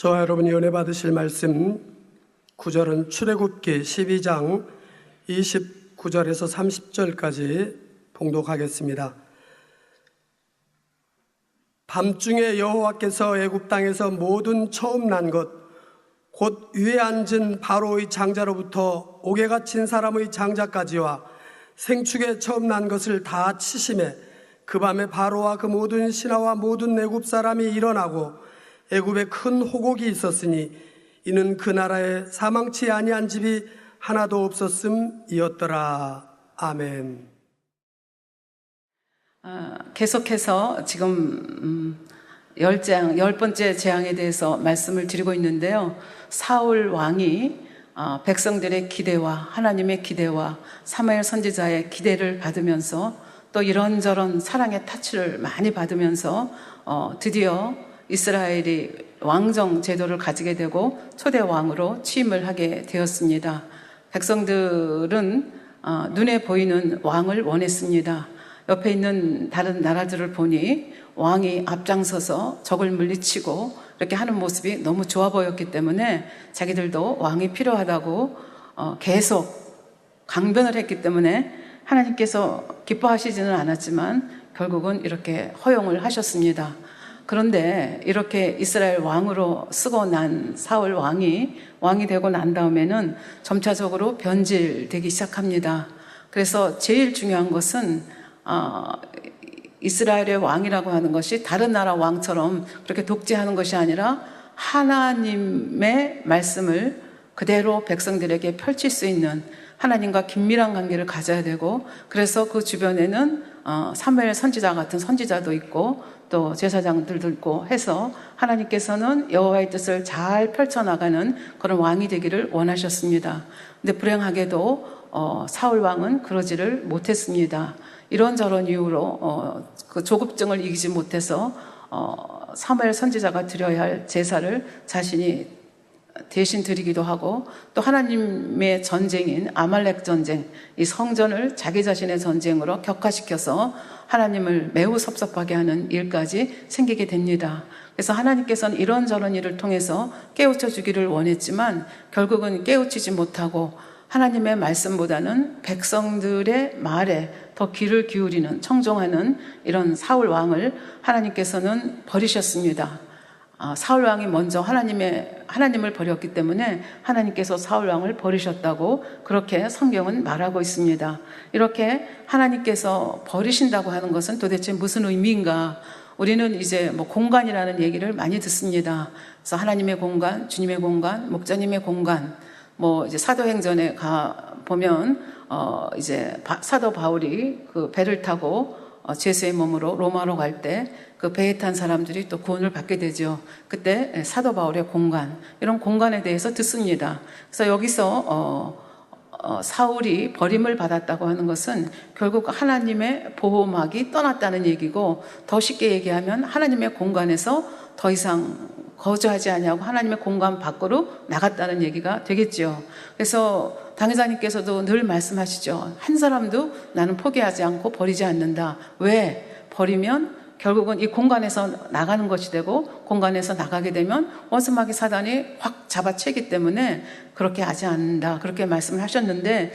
저와 여러분이 은혜 받으실 말씀 구절은 출애굽기 12장 29절에서 30절까지 봉독하겠습니다. 밤중에 여호와께서 애굽 땅에서 모든 처음 난 것 곧 위에 앉은 바로의 장자로부터 옥에 갇힌 사람의 장자까지와 생축에 처음 난 것을 다 치심에 그 밤에 바로와 그 모든 신하와 모든 애굽 사람이 일어나고 애굽에 큰 호곡이 있었으니 이는 그 나라에 사망치 아니한 집이 하나도 없었음이었더라. 아멘. 계속해서 지금 10번째 재앙에 대해서 말씀을 드리고 있는데요. 사울 왕이 백성들의 기대와 하나님의 기대와 사무엘 선지자의 기대를 받으면서 또 이런저런 사랑의 타치를 많이 받으면서 드디어 이스라엘이 왕정 제도를 가지게 되고 초대 왕으로 취임을 하게 되었습니다. 백성들은 눈에 보이는 왕을 원했습니다. 옆에 있는 다른 나라들을 보니 왕이 앞장서서 적을 물리치고 이렇게 하는 모습이 너무 좋아 보였기 때문에 자기들도 왕이 필요하다고 계속 강변을 했기 때문에 하나님께서 기뻐하시지는 않았지만 결국은 이렇게 허용을 하셨습니다. 그런데 이렇게 이스라엘 왕으로 쓰고 난 사울 왕이 되고 난 다음에는 점차적으로 변질되기 시작합니다. 그래서 제일 중요한 것은 이스라엘의 왕이라고 하는 것이 다른 나라 왕처럼 그렇게 독재하는 것이 아니라 하나님의 말씀을 그대로 백성들에게 펼칠 수 있는 하나님과 긴밀한 관계를 가져야 되고, 그래서 그 주변에는 사무엘 선지자 같은 선지자도 있고 또 제사장들도 있고 해서 하나님께서는 여호와의 뜻을 잘 펼쳐나가는 그런 왕이 되기를 원하셨습니다. 근데 불행하게도 사울 왕은 그러지를 못했습니다. 이런저런 이유로 그 조급증을 이기지 못해서 사무엘 선지자가 드려야 할 제사를 자신이 대신 드리기도 하고, 또 하나님의 전쟁인 아말렉 전쟁, 이 성전을 자기 자신의 전쟁으로 격화시켜서 하나님을 매우 섭섭하게 하는 일까지 생기게 됩니다. 그래서 하나님께서는 이런저런 일을 통해서 깨우쳐 주기를 원했지만 결국은 깨우치지 못하고 하나님의 말씀보다는 백성들의 말에 더 귀를 기울이는, 청종하는 이런 사울 왕을 하나님께서는 버리셨습니다. 사울 왕이 먼저 하나님을 버렸기 때문에 하나님께서 사울 왕을 버리셨다고 그렇게 성경은 말하고 있습니다. 이렇게 하나님께서 버리신다고 하는 것은 도대체 무슨 의미인가? 우리는 이제 공간이라는 얘기를 많이 듣습니다. 그래서 하나님의 공간, 주님의 공간, 목자님의 공간, 이제 사도행전에 가 보면 이제 사도 바울이 그 배를 타고 제수의 몸으로 로마로 갈 때 그 배에 탄 사람들이 또 구원을 받게 되죠. 그때 사도 바울의 공간, 이런 공간에 대해서 듣습니다. 그래서 여기서 사울이 버림을 받았다고 하는 것은 결국 하나님의 보호막이 떠났다는 얘기고, 더 쉽게 얘기하면 하나님의 공간에서 더 이상 거주하지 아니하고 하나님의 공간 밖으로 나갔다는 얘기가 되겠죠. 그래서 당회자님께서도 늘 말씀하시죠. 한 사람도 나는 포기하지 않고 버리지 않는다. 왜? 버리면 결국은 이 공간에서 나가는 것이 되고, 공간에서 나가게 되면 원수마귀 사단이 확 잡아채기 때문에 그렇게 하지 않는다, 그렇게 말씀을 하셨는데,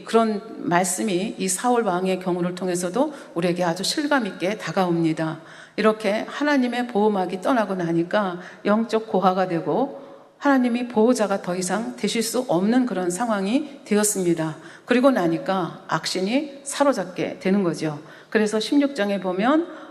그런 말씀이 이 사울 왕의 경우를 통해서도 우리에게 아주 실감 있게 다가옵니다. 이렇게 하나님의 보호막이 떠나고 나니까 영적 고화가 되고 하나님이 보호자가 더 이상 되실 수 없는 그런 상황이 되었습니다. 그리고 나니까 악신이 사로잡게 되는 거죠. 그래서 16장에 보면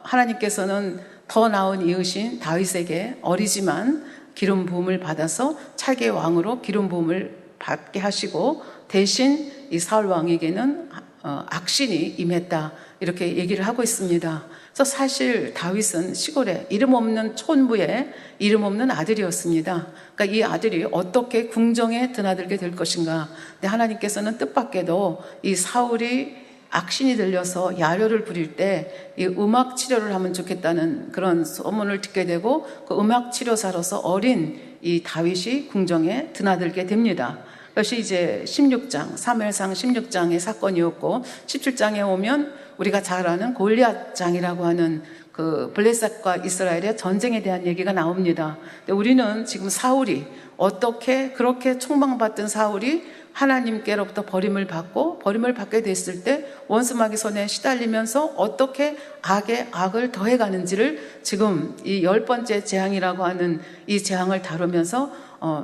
하나님께서는 더 나은 이으신 다윗에게 어리지만 기름 부음을 받아서 차게 왕으로 기름 부음을 받게 하시고, 대신 이 사울 왕에게는 악신이 임했다, 이렇게 얘기를 하고 있습니다. 그래서 사실 다윗은 시골에 이름 없는 촌부의 이름 없는 아들이었습니다. 그러니까 이 아들이 어떻게 궁정에 드나들게 될 것인가. 근데 하나님께서는 뜻밖에도 이 사울이 악신이 들려서 야료를 부릴 때 이 음악 치료를 하면 좋겠다는 그런 소문을 듣게 되고, 그 음악 치료사로서 어린 이 다윗이 궁정에 드나들게 됩니다. 그것이 이제 16장, 사무엘상 16장의 사건이었고, 17장에 오면 우리가 잘 아는 골리앗장이라고 하는 그 블레셋과 이스라엘의 전쟁에 대한 얘기가 나옵니다. 근데 우리는 지금 사울이 어떻게 그렇게 총망받던 사울이 하나님께로부터 버림을 받게 됐을 때 원수마귀 손에 시달리면서 어떻게 악에 악을 더해가는지를 지금 이 10번째 재앙이라고 하는 이 재앙을 다루면서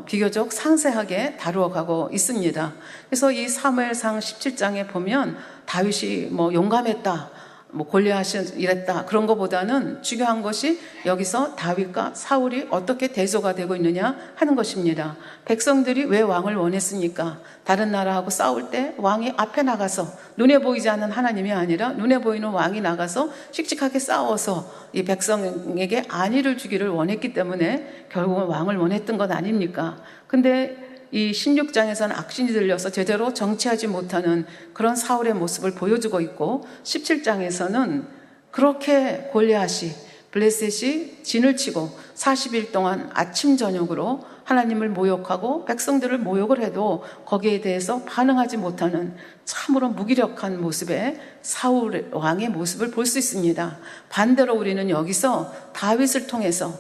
비교적 상세하게 다루어가고 있습니다. 그래서 이 사무엘상 17장에 보면 다윗이 뭐 용감했다, 뭐 골리앗이 이랬다, 그런 것보다는 중요한 것이 여기서 다윗과 사울이 어떻게 대조가 되고 있느냐 하는 것입니다. 백성들이 왜 왕을 원했습니까? 다른 나라하고 싸울 때 왕이 앞에 나가서 눈에 보이지 않는 하나님이 아니라 눈에 보이는 왕이 나가서 씩씩하게 싸워서 이 백성에게 안위를 주기를 원했기 때문에 결국은 왕을 원했던 것 아닙니까? 근데 이 16장에서는 악신이 들려서 제대로 정치하지 못하는 그런 사울의 모습을 보여주고 있고, 17장에서는 그렇게 골리앗이 블레셋이 진을 치고 40일 동안 아침 저녁으로 하나님을 모욕하고 백성들을 모욕을 해도 거기에 대해서 반응하지 못하는 참으로 무기력한 모습의 사울 왕의 모습을 볼 수 있습니다. 반대로 우리는 여기서 다윗을 통해서,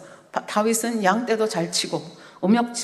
다윗은 양떼도 잘 치고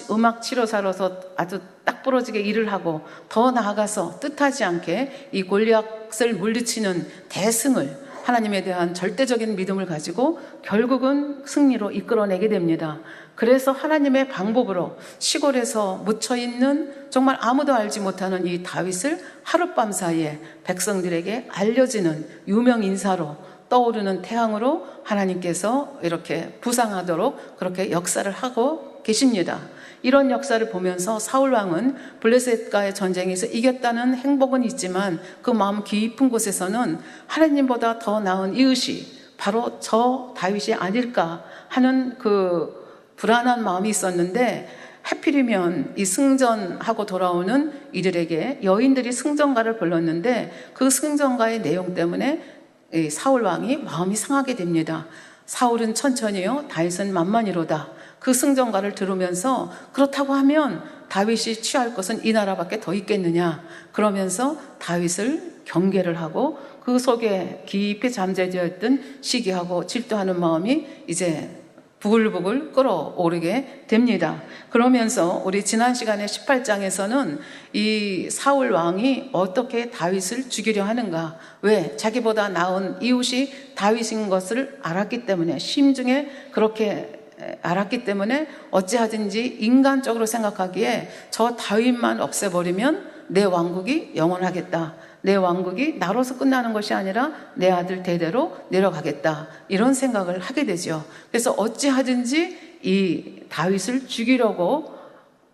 음악 치료사로서 아주 딱 부러지게 일을 하고, 더 나아가서 뜻하지 않게 이 골리앗을 물리치는 대승을, 하나님에 대한 절대적인 믿음을 가지고 결국은 승리로 이끌어내게 됩니다. 그래서 하나님의 방법으로 시골에서 묻혀있는 정말 아무도 알지 못하는 이 다윗을 하룻밤 사이에 백성들에게 알려지는 유명 인사로, 떠오르는 태양으로 하나님께서 이렇게 부상하도록 그렇게 역사를 하고 계십니다. 이런 역사를 보면서 사울왕은 블레셋과의 전쟁에서 이겼다는 행복은 있지만 그 마음 깊은 곳에서는 하나님보다 더 나은 이웃이 바로 저 다윗이 아닐까 하는 그 불안한 마음이 있었는데, 하필이면 이 승전하고 돌아오는 이들에게 여인들이 승전가를 불렀는데 그 승전가의 내용 때문에 이 사울왕이 마음이 상하게 됩니다. 사울은 천천히요, 다윗은 만만히로다. 그 승전가를 들으면서 그렇다고 하면 다윗이 취할 것은 이 나라밖에 더 있겠느냐, 그러면서 다윗을 경계를 하고 그 속에 깊이 잠재되어 있던 시기하고 질투하는 마음이 이제 부글부글 끓어오르게 됩니다. 그러면서 우리 지난 시간에 18장에서는 이 사울 왕이 어떻게 다윗을 죽이려 하는가, 왜? 자기보다 나은 이웃이 다윗인 것을 알았기 때문에, 심중에 그렇게 알았기 때문에 어찌하든지 인간적으로 생각하기에 저 다윗만 없애버리면 내 왕국이 영원하겠다, 내 왕국이 나로서 끝나는 것이 아니라 내 아들 대대로 내려가겠다, 이런 생각을 하게 되죠. 그래서 어찌하든지 이 다윗을 죽이려고,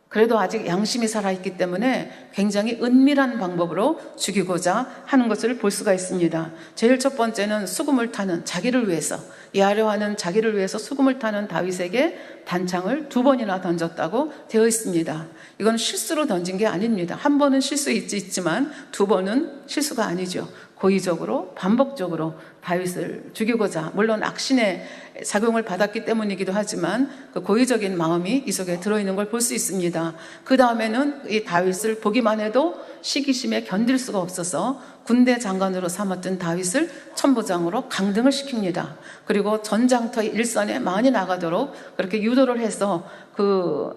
그래도 아직 양심이 살아있기 때문에 굉장히 은밀한 방법으로 죽이고자 하는 것을 볼 수가 있습니다. 제일 첫 번째는 수금을 타는, 자기를 위해서, 야려하는 자기를 위해서 수금을 타는 다윗에게 단창을 2번이나 던졌다고 되어 있습니다. 이건 실수로 던진 게 아닙니다. 한 번은 실수 있지만 2번은 실수가 아니죠. 고의적으로 반복적으로 다윗을 죽이고자, 물론 악신의 작용을 받았기 때문이기도 하지만 그 고의적인 마음이 이 속에 들어있는 걸 볼 수 있습니다. 그 다음에는 이 다윗을 보기만 해도 시기심에 견딜 수가 없어서 군대 장관으로 삼았던 다윗을 천부장으로 강등을 시킵니다. 그리고 전장터 일선에 많이 나가도록 그렇게 유도를 해서 그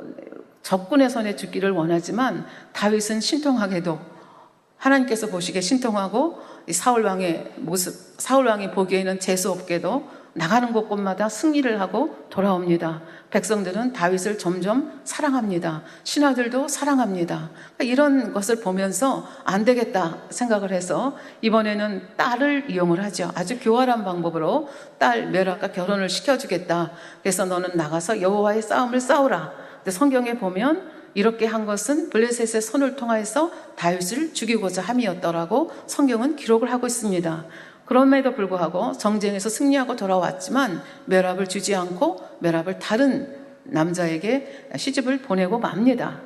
적군의 손에 죽기를 원하지만, 다윗은 신통하게도 하나님께서 보시기에 신통하고 이 사울왕의 모습, 사울왕이 보기에는 재수없게도 나가는 곳곳마다 승리를 하고 돌아옵니다. 백성들은 다윗을 점점 사랑합니다. 신하들도 사랑합니다. 이런 것을 보면서 안 되겠다 생각을 해서 이번에는 딸을 이용을 하죠. 아주 교활한 방법으로 딸 메락과 결혼을 시켜주겠다. 그래서 너는 나가서 여호와의 싸움을 싸우라. 근데 성경에 보면 이렇게 한 것은 블레셋의 손을 통하여서 다윗을 죽이고자 함이었더라고 성경은 기록을 하고 있습니다. 그럼에도 불구하고 정쟁에서 승리하고 돌아왔지만 메랍을 주지 않고 메랍을 다른 남자에게 시집을 보내고 맙니다.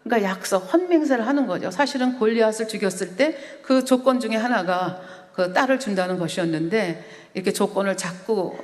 그러니까 약속, 헌맹세를 하는 거죠. 사실은 골리앗을 죽였을 때 그 조건 중에 하나가 그 딸을 준다는 것이었는데, 이렇게 조건을 자꾸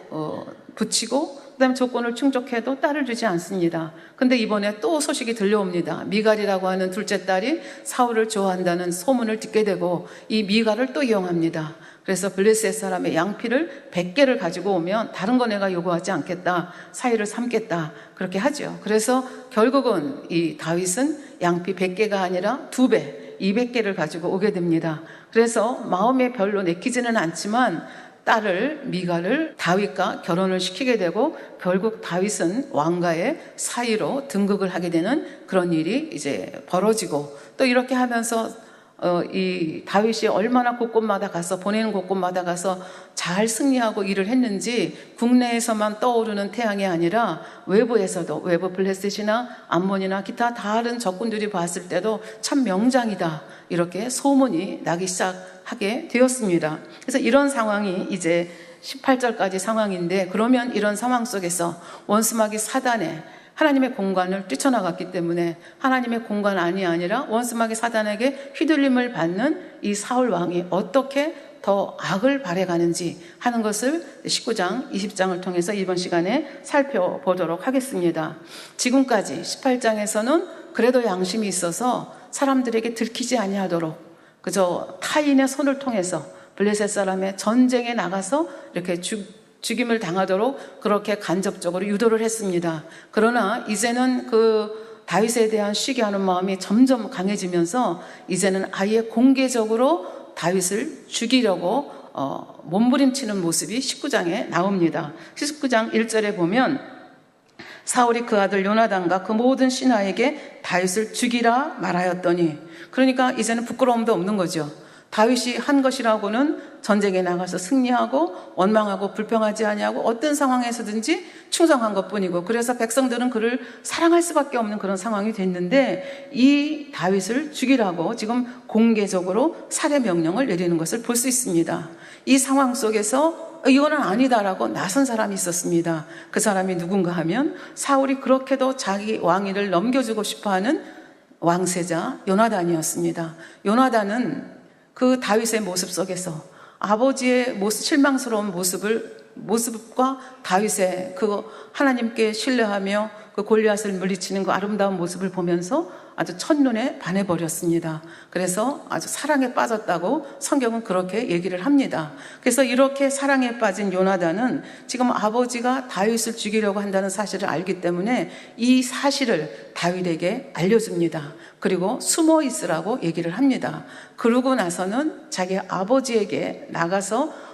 붙이고 그다음에 조건을 충족해도 딸을 주지 않습니다. 근데 이번에 또 소식이 들려옵니다. 미갈이라고 하는 둘째 딸이 사울을 좋아한다는 소문을 듣게 되고 이 미갈을 또 이용합니다. 그래서 블레셋 사람의 양피를 100개를 가지고 오면 다른 거 내가 요구하지 않겠다, 사위를 삼겠다, 그렇게 하죠. 그래서 결국은 이 다윗은 양피 100개가 아니라 2배, 200개를 가지고 오게 됩니다. 그래서 마음에 별로 내키지는 않지만 딸을 미갈을 다윗과 결혼을 시키게 되고 결국 다윗은 왕가의 사위로 등극을 하게 되는 그런 일이 이제 벌어지고, 또 이렇게 하면서 이 다윗이 얼마나 곳곳마다 가서, 보내는 곳곳마다 가서 잘 승리하고 일을 했는지 국내에서만 떠오르는 태양이 아니라 외부에서도, 외부 블레셋이나 암몬이나 기타 다른 적군들이 봤을 때도 참 명장이다, 이렇게 소문이 나기 시작하게 되었습니다. 그래서 이런 상황이 이제 18절까지 상황인데, 그러면 이런 상황 속에서 원수마귀 사단에 하나님의 공간을 뛰쳐나갔기 때문에 하나님의 공간이 아니라 원수마귀 사단에게 휘둘림을 받는 이 사울 왕이 어떻게 더 악을 발해가는지 하는 것을 19장, 20장을 통해서 이번 시간에 살펴보도록 하겠습니다. 지금까지 18장에서는 그래도 양심이 있어서 사람들에게 들키지 아니하도록 그저 타인의 손을 통해서 블레셋 사람의 전쟁에 나가서 이렇게 죽임을 당하도록 그렇게 간접적으로 유도를 했습니다. 그러나 이제는 그 다윗에 대한 시기하는 마음이 점점 강해지면서 이제는 아예 공개적으로 다윗을 죽이려고 몸부림치는 모습이 19장에 나옵니다. 19장 1절에 보면 사울이 그 아들 요나단과 그 모든 신하에게 다윗을 죽이라 말하였더니, 그러니까 이제는 부끄러움도 없는 거죠. 다윗이 한 것이라고는 전쟁에 나가서 승리하고 원망하고 불평하지 아니하고 어떤 상황에서든지 충성한 것뿐이고, 그래서 백성들은 그를 사랑할 수밖에 없는 그런 상황이 됐는데 이 다윗을 죽이라고 지금 공개적으로 살해 명령을 내리는 것을 볼 수 있습니다. 이 상황 속에서 이거는 아니다라고 나선 사람이 있었습니다. 그 사람이 누군가 하면 사울이 그렇게도 자기 왕위를 넘겨주고 싶어하는 왕세자 요나단이었습니다. 요나단은 그 다윗의 모습 속에서 아버지의 모습, 실망스러운 모습과 다윗의 그 하나님께 신뢰하며 그 골리앗을 물리치는 그 아름다운 모습을 보면서 아주 첫눈에 반해버렸습니다. 그래서 아주 사랑에 빠졌다고 성경은 그렇게 얘기를 합니다. 그래서 이렇게 사랑에 빠진 요나단은 지금 아버지가 다윗을 죽이려고 한다는 사실을 알기 때문에 이 사실을 다윗에게 알려줍니다. 그리고 숨어 있으라고 얘기를 합니다. 그러고 나서는 자기 아버지에게 나가서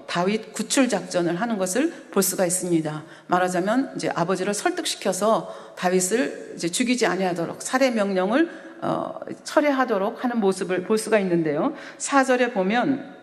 다윗 구출 작전을 하는 것을 볼 수가 있습니다. 말하자면 이제 아버지를 설득시켜서 다윗을 이제 죽이지 아니하도록 살해 명령을 철회하도록 하는 모습을 볼 수가 있는데요. 4절에 보면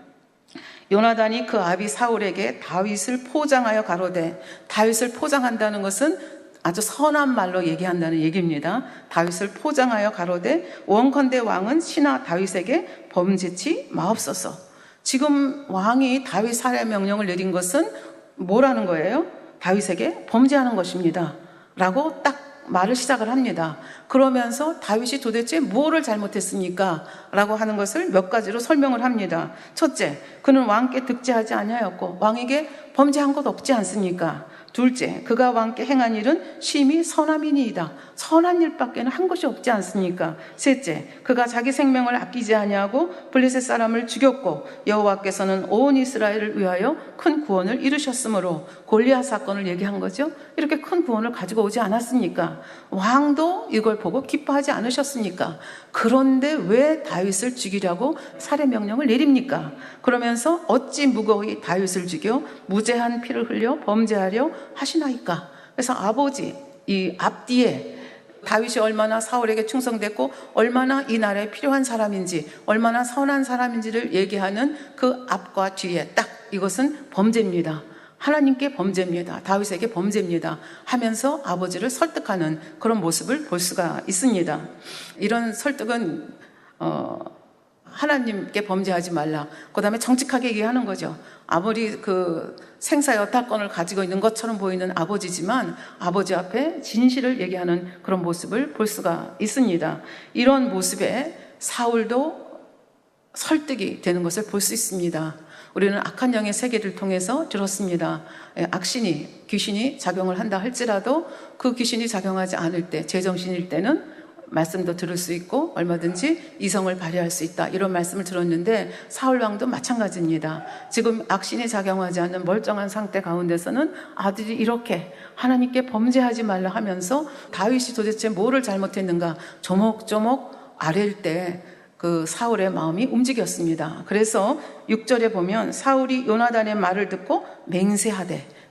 요나단이 그 아비 사울에게 다윗을 포장하여 가로되, 다윗을 포장한다는 것은 아주 선한 말로 얘기한다는 얘기입니다. 다윗을 포장하여 가로되 원컨대 왕은 신하 다윗에게 범죄치 마옵소서. 지금 왕이 다윗 살해 명령을 내린 것은 뭐라는 거예요? 다윗에게 범죄하는 것입니다 라고 딱 말을 시작을 합니다. 그러면서 다윗이 도대체 뭐를 잘못했습니까? 라고 하는 것을 몇 가지로 설명을 합니다. 첫째, 그는 왕께 득죄하지 아니하였고 왕에게 범죄한 것 없지 않습니까? 둘째, 그가 왕께 행한 일은 심히 선함이니이다. 선한 일밖에는 한 것이 없지 않습니까? 셋째, 그가 자기 생명을 아끼지 아니하고 블레셋 사람을 죽였고 여호와께서는 온 이스라엘을 위하여 큰 구원을 이루셨으므로, 골리앗 사건을 얘기한 거죠. 이렇게 큰 구원을 가지고 오지 않았습니까? 왕도 이걸 보고 기뻐하지 않으셨습니까? 그런데 왜 다윗을 죽이려고 살해 명령을 내립니까? 그러면서 어찌 무고히 다윗을 죽여 무죄한 피를 흘려 범죄하려 하시나이까? 그래서 아버지, 이 앞뒤에 다윗이 얼마나 사울에게 충성됐고 얼마나 이 나라에 필요한 사람인지, 얼마나 선한 사람인지를 얘기하는 그 앞과 뒤에 딱 이것은 범죄입니다. 하나님께 범죄입니다. 다윗에게 범죄입니다 하면서 아버지를 설득하는 그런 모습을 볼 수가 있습니다. 이런 설득은 하나님께 범죄하지 말라, 그 다음에 정직하게 얘기하는 거죠. 아무리 그 생사 여탈권을 가지고 있는 것처럼 보이는 아버지지만 아버지 앞에 진실을 얘기하는 그런 모습을 볼 수가 있습니다. 이런 모습에 사울도 설득이 되는 것을 볼 수 있습니다. 우리는 악한 영의 세계를 통해서 들었습니다. 악신이, 귀신이 작용을 한다 할지라도 그 귀신이 작용하지 않을 때, 제정신일 때는 말씀도 들을 수 있고 얼마든지 이성을 발휘할 수 있다, 이런 말씀을 들었는데 사울 왕도 마찬가지입니다. 지금 악신이 작용하지 않는 멀쩡한 상태 가운데서는 아들이 이렇게 하나님께 범죄하지 말라 하면서 다윗이 도대체 뭐를 잘못했는가 조목조목 아랠 때 그 사울의 마음이 움직였습니다. 그래서 6절에 보면 사울이 요나단의 말을 듣고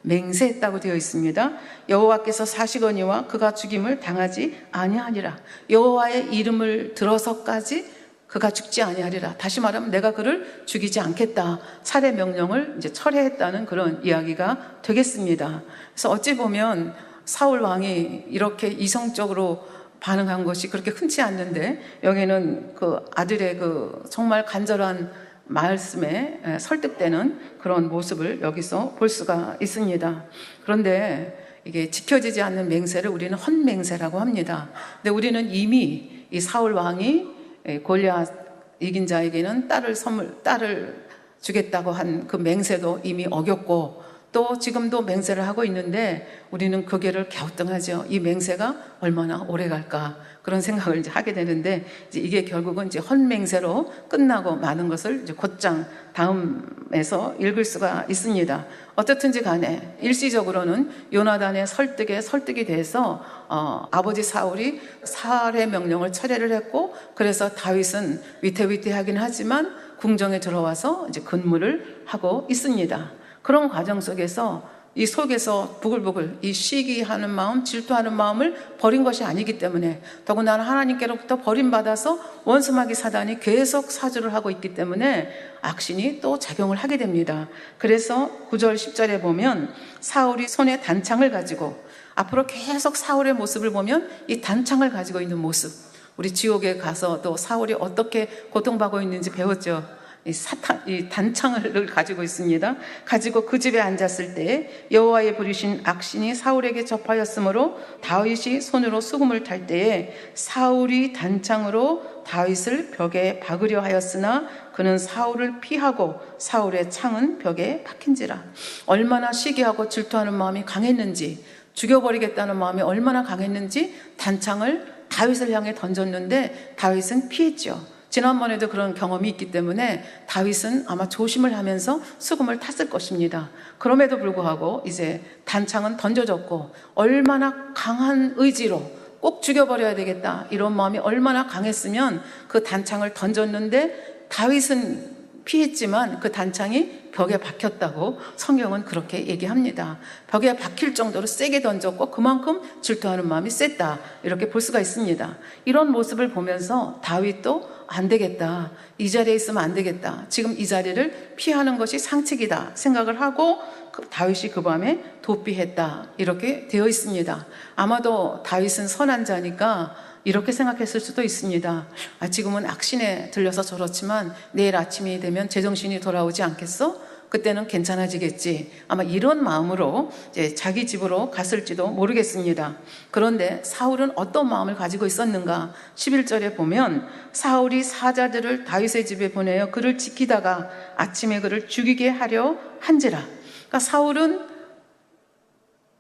맹세했다고 되어 있습니다. 여호와께서 사시거니와 그가 죽임을 당하지 아니하리라. 여호와의 이름을 들어서까지 그가 죽지 아니하리라. 다시 말하면 내가 그를 죽이지 않겠다. 살해 명령을 이제 철회했다는 그런 이야기가 되겠습니다. 그래서 어찌 보면 사울 왕이 이렇게 이성적으로 반응한 것이 그렇게 흔치 않는데, 여기는 그 아들의 그 정말 간절한 말씀에 설득되는 그런 모습을 여기서 볼 수가 있습니다. 그런데 이게 지켜지지 않는 맹세를 우리는 헛맹세라고 합니다. 근데 우리는 이미 이 사울 왕이 골리앗 이긴 자에게는 딸을 주겠다고 한 그 맹세도 이미 어겼고, 또 지금도 맹세를 하고 있는데 우리는 그 길을 갸우뚱하죠. 이 맹세가 얼마나 오래 갈까, 그런 생각을 이제 하게 되는데, 이제 이게 결국은 이제 헛맹세로 끝나고 마는 것을 이제 곧장 다음에서 읽을 수가 있습니다. 어떻든지 간에 일시적으로는 요나단의 설득이 돼서 아버지 사울이 살해 명령을 철회를 했고, 그래서 다윗은 위태위태하긴 하지만 궁정에 들어와서 이제 근무를 하고 있습니다. 그런 과정 속에서 이 속에서 부글부글 이 시기하는 마음, 질투하는 마음을 버린 것이 아니기 때문에, 더군다나 하나님께로부터 버림받아서 원수마귀 사단이 계속 사주를 하고 있기 때문에 악신이 또 작용을 하게 됩니다. 그래서 9절 10절에 보면 사울이 손에 단창을 가지고, 앞으로 계속 사울의 모습을 보면 이 단창을 가지고 있는 모습, 우리 지옥에 가서도 사울이 어떻게 고통받고 있는지 배웠죠. 이 단창을 가지고 있습니다. 가지고 그 집에 앉았을 때 여호와의 부르신 악신이 사울에게 접하였으므로 다윗이 손으로 수금을 탈 때에 사울이 단창으로 다윗을 벽에 박으려 하였으나 그는 사울을 피하고 사울의 창은 벽에 박힌지라. 얼마나 시기하고 질투하는 마음이 강했는지, 죽여버리겠다는 마음이 얼마나 강했는지 단창을 다윗을 향해 던졌는데 다윗은 피했죠. 지난번에도 그런 경험이 있기 때문에 다윗은 아마 조심을 하면서 수금을 탔을 것입니다. 그럼에도 불구하고 이제 단창은 던져졌고, 얼마나 강한 의지로 꼭 죽여버려야 되겠다, 이런 마음이 얼마나 강했으면 그 단창을 던졌는데 다윗은 피했지만 그 단창이 벽에 박혔다고 성경은 그렇게 얘기합니다. 벽에 박힐 정도로 세게 던졌고 그만큼 질투하는 마음이 셌다, 이렇게 볼 수가 있습니다. 이런 모습을 보면서 다윗도 안 되겠다, 이 자리에 있으면 안 되겠다, 지금 이 자리를 피하는 것이 상책이다 생각을 하고 다윗이 그 밤에 도피했다, 이렇게 되어 있습니다. 아마도 다윗은 선한 자니까 이렇게 생각했을 수도 있습니다. 지금은 악신에 들려서 저렇지만 내일 아침이 되면 제정신이 돌아오지 않겠어? 그때는 괜찮아지겠지. 아마 이런 마음으로 이제 자기 집으로 갔을지도 모르겠습니다. 그런데 사울은 어떤 마음을 가지고 있었는가? 11절에 보면 사울이 사자들을 다윗의 집에 보내어 그를 지키다가 아침에 그를 죽이게 하려 한지라. 그러니까 사울은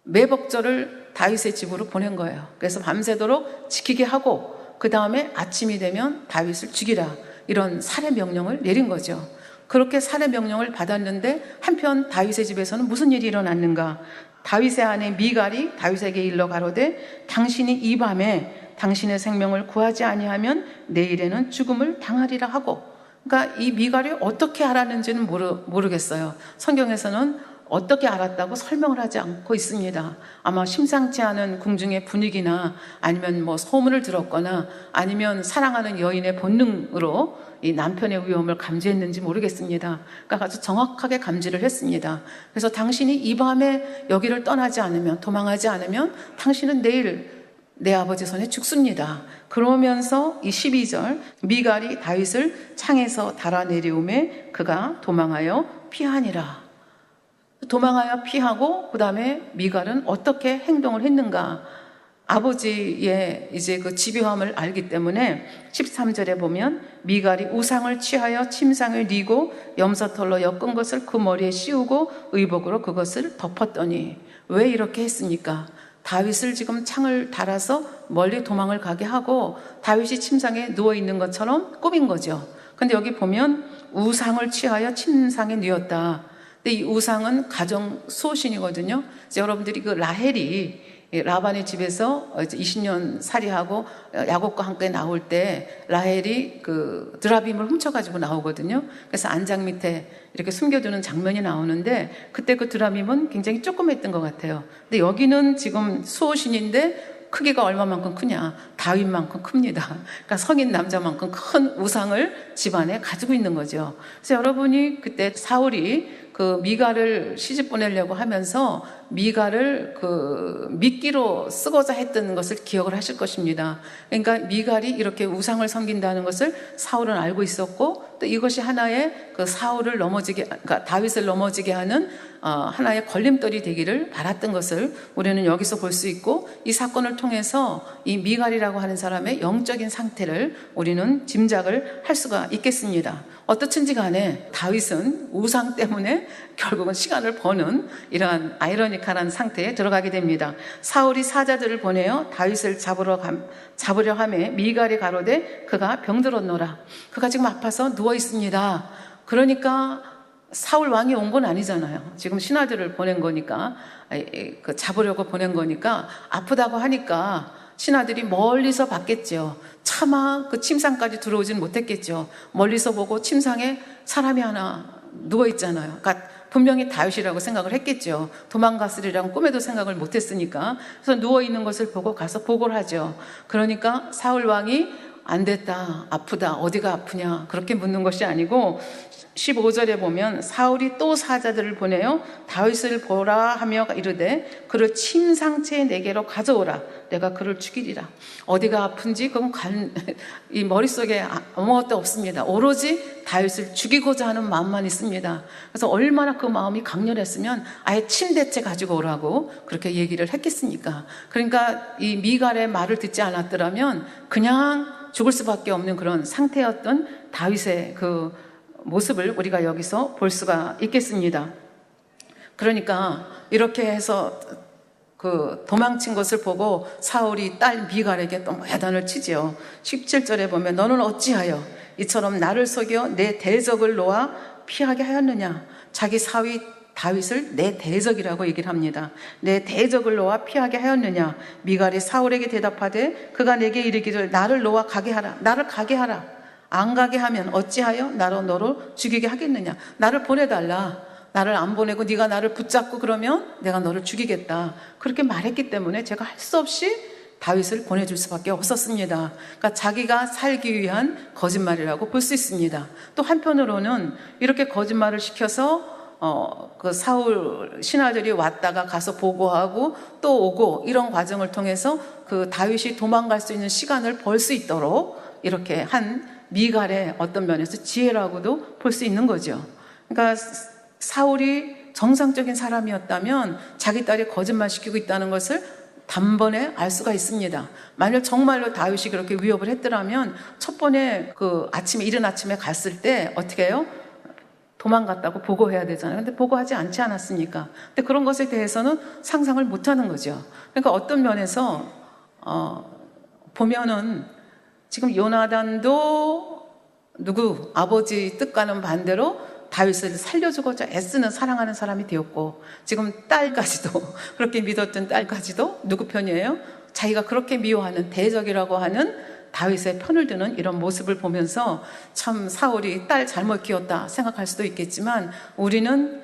매복절을 다윗의 집으로 보낸 거예요. 그래서 밤새도록 지키게 하고 그 다음에 아침이 되면 다윗을 죽이라, 이런 살해 명령을 내린 거죠. 그렇게 살해 명령을 받았는데 한편 다윗의 집에서는 무슨 일이 일어났는가? 다윗의 아내 미갈이 다윗에게 일러 가로되 당신이 이 밤에 당신의 생명을 구하지 아니하면 내일에는 죽음을 당하리라 하고, 그러니까 이 미갈이 어떻게 알았는지는 모르겠어요. 성경에서는 어떻게 알았다고 설명을 하지 않고 있습니다. 아마 심상치 않은 궁중의 분위기나 아니면 뭐 소문을 들었거나 아니면 사랑하는 여인의 본능으로 이 남편의 위험을 감지했는지 모르겠습니다. 그러니까 아주 정확하게 감지를 했습니다. 그래서 당신이 이 밤에 여기를 떠나지 않으면, 도망하지 않으면 당신은 내일 내 아버지 손에 죽습니다. 그러면서 이 12절 미갈이 다윗을 창에서 달아내리우매 그가 도망하여 피하니라. 도망하여 피하고 그 다음에 미갈은 어떻게 행동을 했는가? 아버지의 이제 그 집요함을 알기 때문에 13절에 보면 미갈이 우상을 취하여 침상을 뉘고 염소털로 엮은 것을 그 머리에 씌우고 의복으로 그것을 덮었더니. 왜 이렇게 했습니까? 다윗을 지금 창을 달아서 멀리 도망을 가게 하고 다윗이 침상에 누워 있는 것처럼 꾸민 거죠. 근데 여기 보면 우상을 취하여 침상에 뉘었다. 근데 이 우상은 가정 수호신이거든요. 여러분들이 그 라헬이 라반의 집에서 20년 살이하고 야곱과 함께 나올 때 라헬이 그 드라빔을 훔쳐가지고 나오거든요. 그래서 안장 밑에 이렇게 숨겨두는 장면이 나오는데 그때 그 드라빔은 굉장히 조그맸던 것 같아요. 근데 여기는 지금 수호신인데 크기가 얼마만큼 크냐? 다윗만큼 큽니다. 그러니까 성인 남자만큼 큰 우상을 집안에 가지고 있는 거죠. 그래서 여러분이 그때 사울이 그 미갈을 시집 보내려고 하면서 미갈을 그 미끼로 쓰고자 했던 것을 기억을 하실 것입니다. 그러니까 미갈이 이렇게 우상을 섬긴다는 것을 사울은 알고 있었고 또 이것이 하나의 그 사울을 넘어지게, 그러니까 다윗을 넘어지게 하는 하나의 걸림돌이 되기를 바랐던 것을 우리는 여기서 볼 수 있고, 이 사건을 통해서 이 미갈이라고 하는 사람의 영적인 상태를 우리는 짐작을 할 수가 있겠습니다. 어떻든지 간에 다윗은 우상 때문에 결국은 시간을 버는 이러한 아이러니컬한 상태에 들어가게 됩니다. 사울이 사자들을 보내어 다윗을 잡으려 하매 미갈이 가로되 그가 병들었노라. 그가 지금 아파서 누워 있습니다. 그러니까 사울 왕이 온 건 아니잖아요. 지금 신하들을 보낸 거니까, 잡으려고 보낸 거니까 아프다고 하니까 신하들이 멀리서 봤겠죠. 차마 그 침상까지 들어오진 못했겠죠. 멀리서 보고 침상에 사람이 하나 누워있잖아요. 그러니까 분명히 다윗이라고 생각을 했겠죠. 도망갔으리라고 꿈에도 생각을 못했으니까. 그래서 누워있는 것을 보고 가서 보고를 하죠. 그러니까 사울 왕이 안 됐다, 아프다, 어디가 아프냐 그렇게 묻는 것이 아니고 15절에 보면 사울이 또 사자들을 보내어 다윗을 보라 하며 이르되 그를 침상째 내게로 가져오라. 내가 그를 죽이리라. 어디가 아픈지 그건 이 머릿속에 아무것도 없습니다. 오로지 다윗을 죽이고자 하는 마음만 있습니다. 그래서 얼마나 그 마음이 강렬했으면 아예 침대째 가지고 오라고 그렇게 얘기를 했겠습니까? 그러니까 이 미갈의 말을 듣지 않았더라면 그냥 죽을 수밖에 없는 그런 상태였던 다윗의 그 모습을 우리가 여기서 볼 수가 있겠습니다. 그러니까 이렇게 해서 그 도망친 것을 보고 사울이 딸 미갈에게 또 야단을 치지요. 17절에 보면 너는 어찌하여 이처럼 나를 속여 내 대적을 놓아 피하게 하였느냐. 자기 사위 다윗을 내 대적이라고 얘기를 합니다. 내 대적을 놓아 피하게 하였느냐. 미갈이 사울에게 대답하되 그가 내게 이르기를 나를 놓아 가게 하라. 나를 가게 하라. 안 가게 하면 어찌하여 나로 너를 죽이게 하겠느냐. 나를 보내달라. 나를 안 보내고 네가 나를 붙잡고 그러면 내가 너를 죽이겠다. 그렇게 말했기 때문에 제가 할 수 없이 다윗을 보내줄 수밖에 없었습니다. 그러니까 자기가 살기 위한 거짓말이라고 볼 수 있습니다. 또 한편으로는 이렇게 거짓말을 시켜서 그 사울 신하들이 왔다가 가서 보고하고 또 오고 이런 과정을 통해서 그 다윗이 도망갈 수 있는 시간을 벌 수 있도록 이렇게 한 미갈의 어떤 면에서 지혜라고도 볼 수 있는 거죠. 그러니까 사울이 정상적인 사람이었다면 자기 딸이 거짓말 시키고 있다는 것을 단번에 알 수가 있습니다. 만약 정말로 다윗이 그렇게 위협을 했더라면 첫 번에 그 아침에 이른 아침에 갔을 때 어떻게 해요? 도망갔다고 보고해야 되잖아요. 근데 보고하지 않지 않았습니까? 근데 그런 것에 대해서는 상상을 못하는 거죠. 그러니까 어떤 면에서 보면은 지금 요나단도 누구 아버지 뜻과는 반대로 다윗을 살려주고자 애쓰는 사랑하는 사람이 되었고, 지금 딸까지도 그렇게 믿었던 딸까지도 누구 편이에요? 자기가 그렇게 미워하는 대적이라고 하는 다윗의 편을 드는 이런 모습을 보면서 참 사울이 딸 잘못 키웠다 생각할 수도 있겠지만, 우리는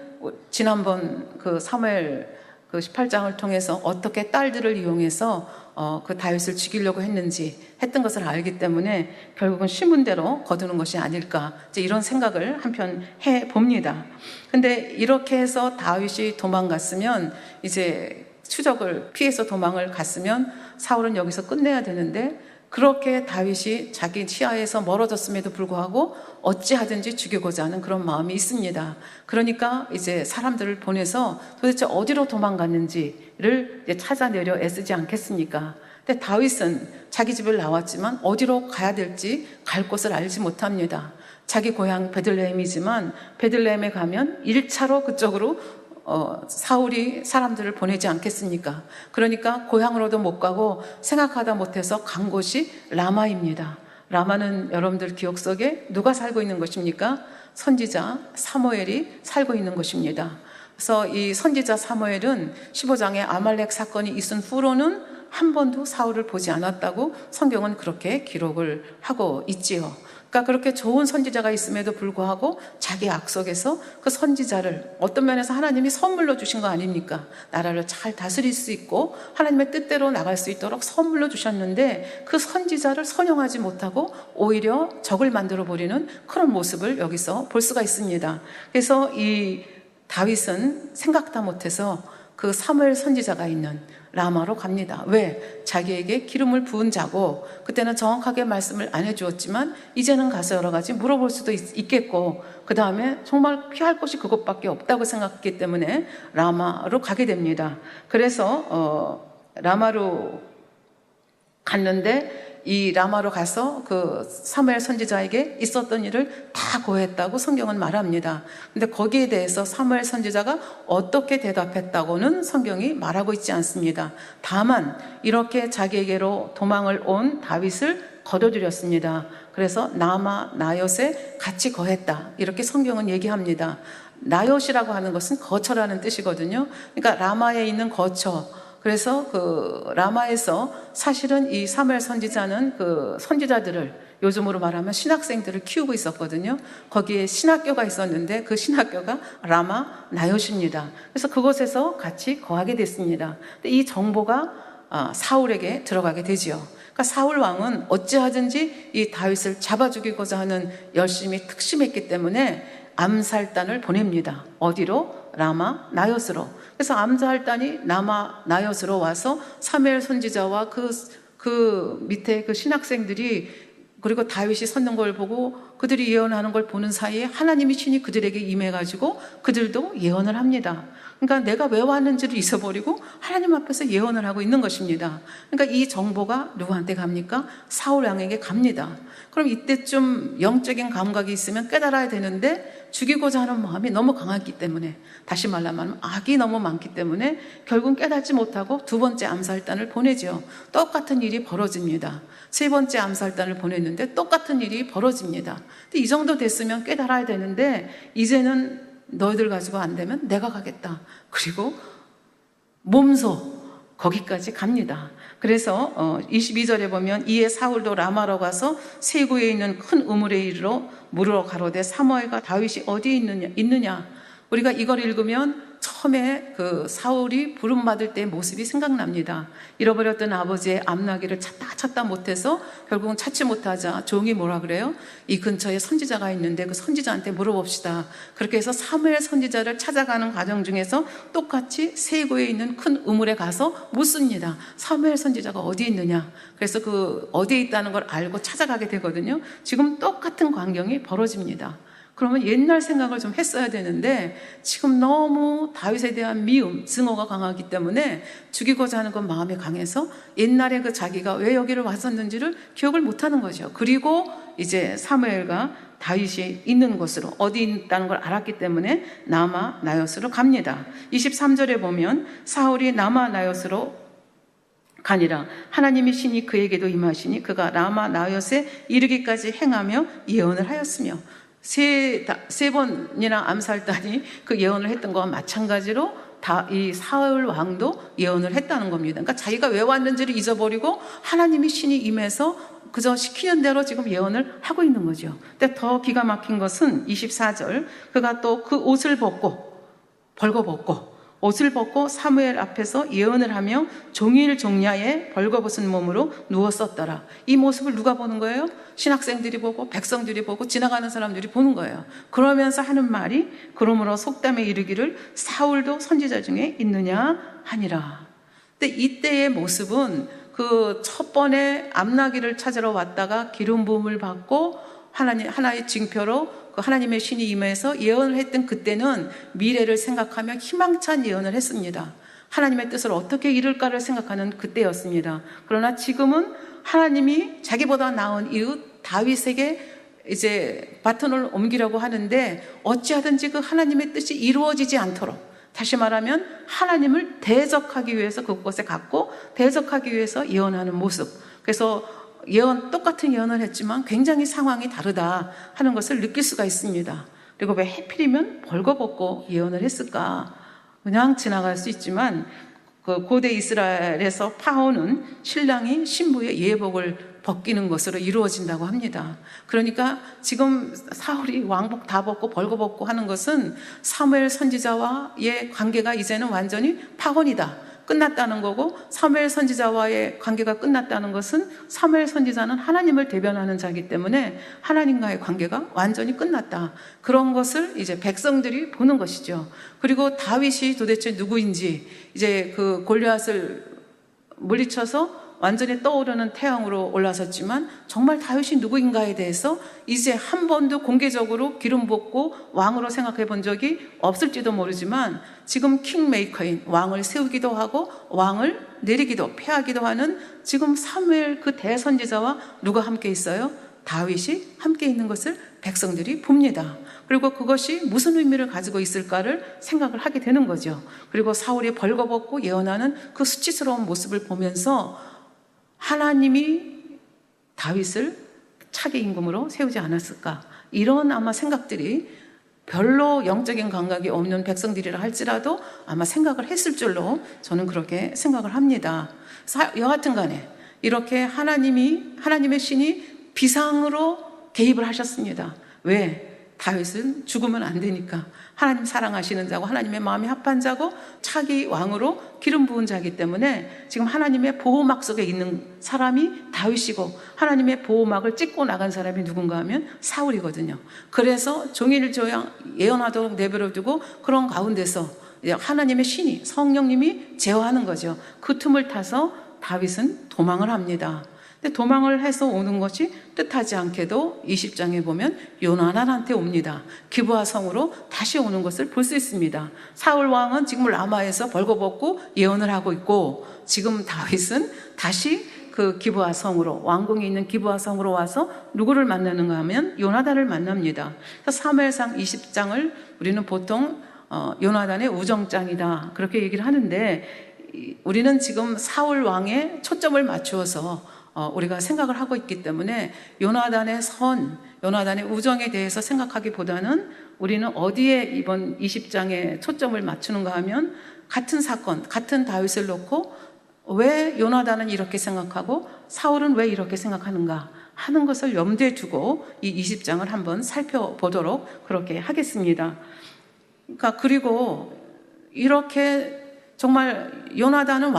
지난번 그 사무엘 그 18장을 통해서 어떻게 딸들을 이용해서 그 다윗을 죽이려고 했던 것을 알기 때문에 결국은 신문대로 거두는 것이 아닐까, 이제 이런 생각을 한편 해 봅니다. 근데 이렇게 해서 다윗이 도망갔으면, 이제 추적을 피해서 도망을 갔으면 사울은 여기서 끝내야 되는데, 그렇게 다윗이 자기 시야에서 멀어졌음에도 불구하고 어찌하든지 죽이고자 하는 그런 마음이 있습니다. 그러니까 이제 사람들을 보내서 도대체 어디로 도망갔는지를 이제 찾아내려 애쓰지 않겠습니까? 근데 다윗은 자기 집을 나왔지만 어디로 가야 될지 갈 곳을 알지 못합니다. 자기 고향 베들레헴이지만 베들레헴에 가면 1차로 그쪽으로 사울이 사람들을 보내지 않겠습니까? 그러니까 고향으로도 못 가고 생각하다 못해서 간 곳이 라마입니다. 라마는 여러분들 기억 속에 누가 살고 있는 것입니까? 선지자 사무엘이 살고 있는 것입니다. 그래서 이 선지자 사무엘은 15장에 아말렉 사건이 있은 후로는 한 번도 사울을 보지 않았다고 성경은 그렇게 기록을 하고 있지요. 그러니까 그렇게 좋은 선지자가 있음에도 불구하고 자기 악속에서 그 선지자를 어떤 면에서 하나님이 선물로 주신 거 아닙니까? 나라를 잘 다스릴 수 있고 하나님의 뜻대로 나갈 수 있도록 선물로 주셨는데 그 선지자를 선용하지 못하고 오히려 적을 만들어 버리는 그런 모습을 여기서 볼 수가 있습니다. 그래서 이 다윗은 생각다 못해서 그 사무엘 선지자가 있는 라마로 갑니다. 왜? 자기에게 기름을 부은 자고 그때는 정확하게 말씀을 안 해주었지만 이제는 가서 여러 가지 물어볼 수도 있겠고 그 다음에 정말 피할 곳이 그것밖에 없다고 생각했기 때문에 라마로 가게 됩니다. 그래서 라마로 갔는데 이 라마로 가서 그 사무엘 선지자에게 있었던 일을 다 고했다고 성경은 말합니다. 근데 거기에 대해서 사무엘 선지자가 어떻게 대답했다고는 성경이 말하고 있지 않습니다. 다만 이렇게 자기에게로 도망을 온 다윗을 거둬들였습니다. 그래서 라마 나엿에 같이 거했다 이렇게 성경은 얘기합니다. 나엿이라고 하는 것은 거처라는 뜻이거든요. 그러니까 라마에 있는 거처. 그래서 그 라마에서 사실은 이 사무엘 선지자는 그 선지자들을 요즘으로 말하면 신학생들을 키우고 있었거든요. 거기에 신학교가 있었는데 그 신학교가 라마 나엿입니다. 그래서 그곳에서 같이 거하게 됐습니다. 근데 이 정보가 사울에게 들어가게 되지요. 그러니까 사울 왕은 어찌하든지 이 다윗을 잡아 죽이고자 하는 열심이 특심했기 때문에 암살단을 보냅니다. 어디로? 라마 나엿으로. 그래서 암살단이 라마 나엿으로 와서 사무엘 선지자와 그 밑에 그 신학생들이 그리고 다윗이 섰는 걸 보고 그들이 예언하는 걸 보는 사이에 하나님이 친히 그들에게 임해가지고 그들도 예언을 합니다. 그러니까 내가 왜 왔는지를 잊어버리고 하나님 앞에서 예언을 하고 있는 것입니다. 그러니까 이 정보가 누구한테 갑니까? 사울 왕에게 갑니다. 그럼 이때쯤 영적인 감각이 있으면 깨달아야 되는데 죽이고자 하는 마음이 너무 강했기 때문에 다시 말하면 악이 너무 많기 때문에 결국 깨닫지 못하고 두 번째 암살단을 보내죠. 똑같은 일이 벌어집니다. 세 번째 암살단을 보냈는데 똑같은 일이 벌어집니다. 근데 이 정도 됐으면 깨달아야 되는데 이제는 너희들 가지고 안 되면 내가 가겠다. 그리고 몸소 거기까지 갑니다. 그래서 22절에 보면 이에 사울도 라마로 가서 세구에 있는 큰 우물에 이르러 물으러 가로되 사무엘과 다윗이 어디에 있느냐. 우리가 이걸 읽으면 처음에 그 사울이 부름받을 때의 모습이 생각납니다. 잃어버렸던 아버지의 암나기를 찾다 못해서 결국은 찾지 못하자 종이 뭐라 그래요? 이 근처에 선지자가 있는데 그 선지자한테 물어봅시다. 그렇게 해서 사무엘 선지자를 찾아가는 과정 중에서 똑같이 세구에 있는 큰 우물에 가서 묻습니다. 사무엘 선지자가 어디에 있느냐. 그래서 그 어디에 있다는 걸 알고 찾아가게 되거든요. 지금 똑같은 광경이 벌어집니다. 그러면 옛날 생각을 좀 했어야 되는데 지금 너무 다윗에 대한 미움, 증오가 강하기 때문에 죽이고자 하는 건 마음이 강해서 옛날에 그 자기가 왜 여기를 왔었는지를 기억을 못하는 거죠. 그리고 이제 사무엘과 다윗이 있는 곳으로 어디 있다는 걸 알았기 때문에 라마 나엿으로 갑니다. 23절에 보면 사울이 라마 나엿으로 가니라 하나님의 신이 그에게도 임하시니 그가 라마 나엿에 이르기까지 행하며 예언을 하였으며 세 번이나 암살단이 그 예언을 했던 것과 마찬가지로 이 사울 왕도 예언을 했다는 겁니다. 그러니까 자기가 왜 왔는지를 잊어버리고 하나님이 신이 임해서 그저 시키는 대로 지금 예언을 하고 있는 거죠. 근데 더 기가 막힌 것은 24절 그가 또 그 옷을 벌거벗고 옷을 벗고 사무엘 앞에서 예언을 하며 종일 종야에 벌거벗은 몸으로 누웠었더라. 이 모습을 누가 보는 거예요? 신학생들이 보고 백성들이 보고 지나가는 사람들이 보는 거예요. 그러면서 하는 말이 그러므로 속담에 이르기를 사울도 선지자 중에 있느냐 하니라. 근데 이때의 모습은 그 첫 번에 암나기를 찾으러 왔다가 기름 부음을 받고 하나의 징표로 그 하나님의 신이 임해서 예언을 했던 그때는 미래를 생각하며 희망찬 예언을 했습니다. 하나님의 뜻을 어떻게 이룰까를 생각하는 그때였습니다. 그러나 지금은 하나님이 자기보다 나은 이웃 다윗에게 이제 바톤을 옮기려고 하는데 어찌하든지 그 하나님의 뜻이 이루어지지 않도록, 다시 말하면 하나님을 대적하기 위해서 그곳에 갔고 대적하기 위해서 예언하는 모습. 그래서 똑같은 예언을 했지만 굉장히 상황이 다르다 하는 것을 느낄 수가 있습니다. 그리고 왜 하필이면 벌거벗고 예언을 했을까? 그냥 지나갈 수 있지만 그 고대 이스라엘에서 파혼은 신랑이 신부의 예복을 벗기는 것으로 이루어진다고 합니다. 그러니까 지금 사울이 왕복 다 벗고 벌거벗고 하는 것은 사무엘 선지자와의 관계가 이제는 완전히 파혼이다, 끝났다는 거고, 사무엘 선지자와의 관계가 끝났다는 것은 사무엘 선지자는 하나님을 대변하는 자이기 때문에 하나님과의 관계가 완전히 끝났다. 그런 것을 이제 백성들이 보는 것이죠. 그리고 다윗이 도대체 누구인지, 이제 그 골리앗을 물리쳐서 완전히 떠오르는 태양으로 올라섰지만 정말 다윗이 누구인가에 대해서 이제 한 번도 공개적으로 기름 붓고 왕으로 생각해 본 적이 없을지도 모르지만 지금 킹메이커인, 왕을 세우기도 하고 왕을 내리기도 패하기도 하는 지금 사무엘 그 대선지자와 누가 함께 있어요? 다윗이 함께 있는 것을 백성들이 봅니다. 그리고 그것이 무슨 의미를 가지고 있을까를 생각을 하게 되는 거죠. 그리고 사울이 벌거벗고 예언하는 그 수치스러운 모습을 보면서 하나님이 다윗을 차기 임금으로 세우지 않았을까, 이런 아마 생각들이 별로 영적인 감각이 없는 백성들이라 할지라도 아마 생각을 했을 줄로 저는 그렇게 생각을 합니다. 여하튼 간에 이렇게 하나님의 신이 비상으로 개입을 하셨습니다. 왜? 다윗은 죽으면 안 되니까. 하나님 사랑하시는 자고 하나님의 마음이 합한 자고 차기 왕으로 기름 부은 자이기 때문에 지금 하나님의 보호막 속에 있는 사람이 다윗이고, 하나님의 보호막을 찢고 나간 사람이 누군가 하면 사울이거든요. 그래서 종일조양 예언하도록 내버려 두고 그런 가운데서 하나님의 신이, 성령님이 제어하는 거죠. 그 틈을 타서 다윗은 도망을 합니다. 도망을 해서 오는 것이 뜻하지 않게도 20장에 보면 요나단한테 옵니다. 기브아 성으로 다시 오는 것을 볼 수 있습니다. 사울 왕은 지금 라마에서 벌거벗고 예언을 하고 있고, 지금 다윗은 다시 그 기브아 성으로, 왕궁이 있는 기브아 성으로 와서 누구를 만나는가 하면 요나단을 만납니다. 사무엘상 20장을 우리는 보통 요나단의 우정장이다 그렇게 얘기를 하는데, 우리는 지금 사울 왕의 초점을 맞추어서 우리가 생각을 하고 있기 때문에 요나단의 요나단의 우정에 대해서 생각하기보다는 우리는 어디에 이번 20장에 초점을 맞추는가 하면 같은 사건, 같은 다윗을 놓고 왜 요나단은 이렇게 생각하고 사울은 왜 이렇게 생각하는가 하는 것을 염두에 두고 이 20장을 한번 살펴보도록 그렇게 하겠습니다. 그러니까 그리고 이렇게 정말 요나단은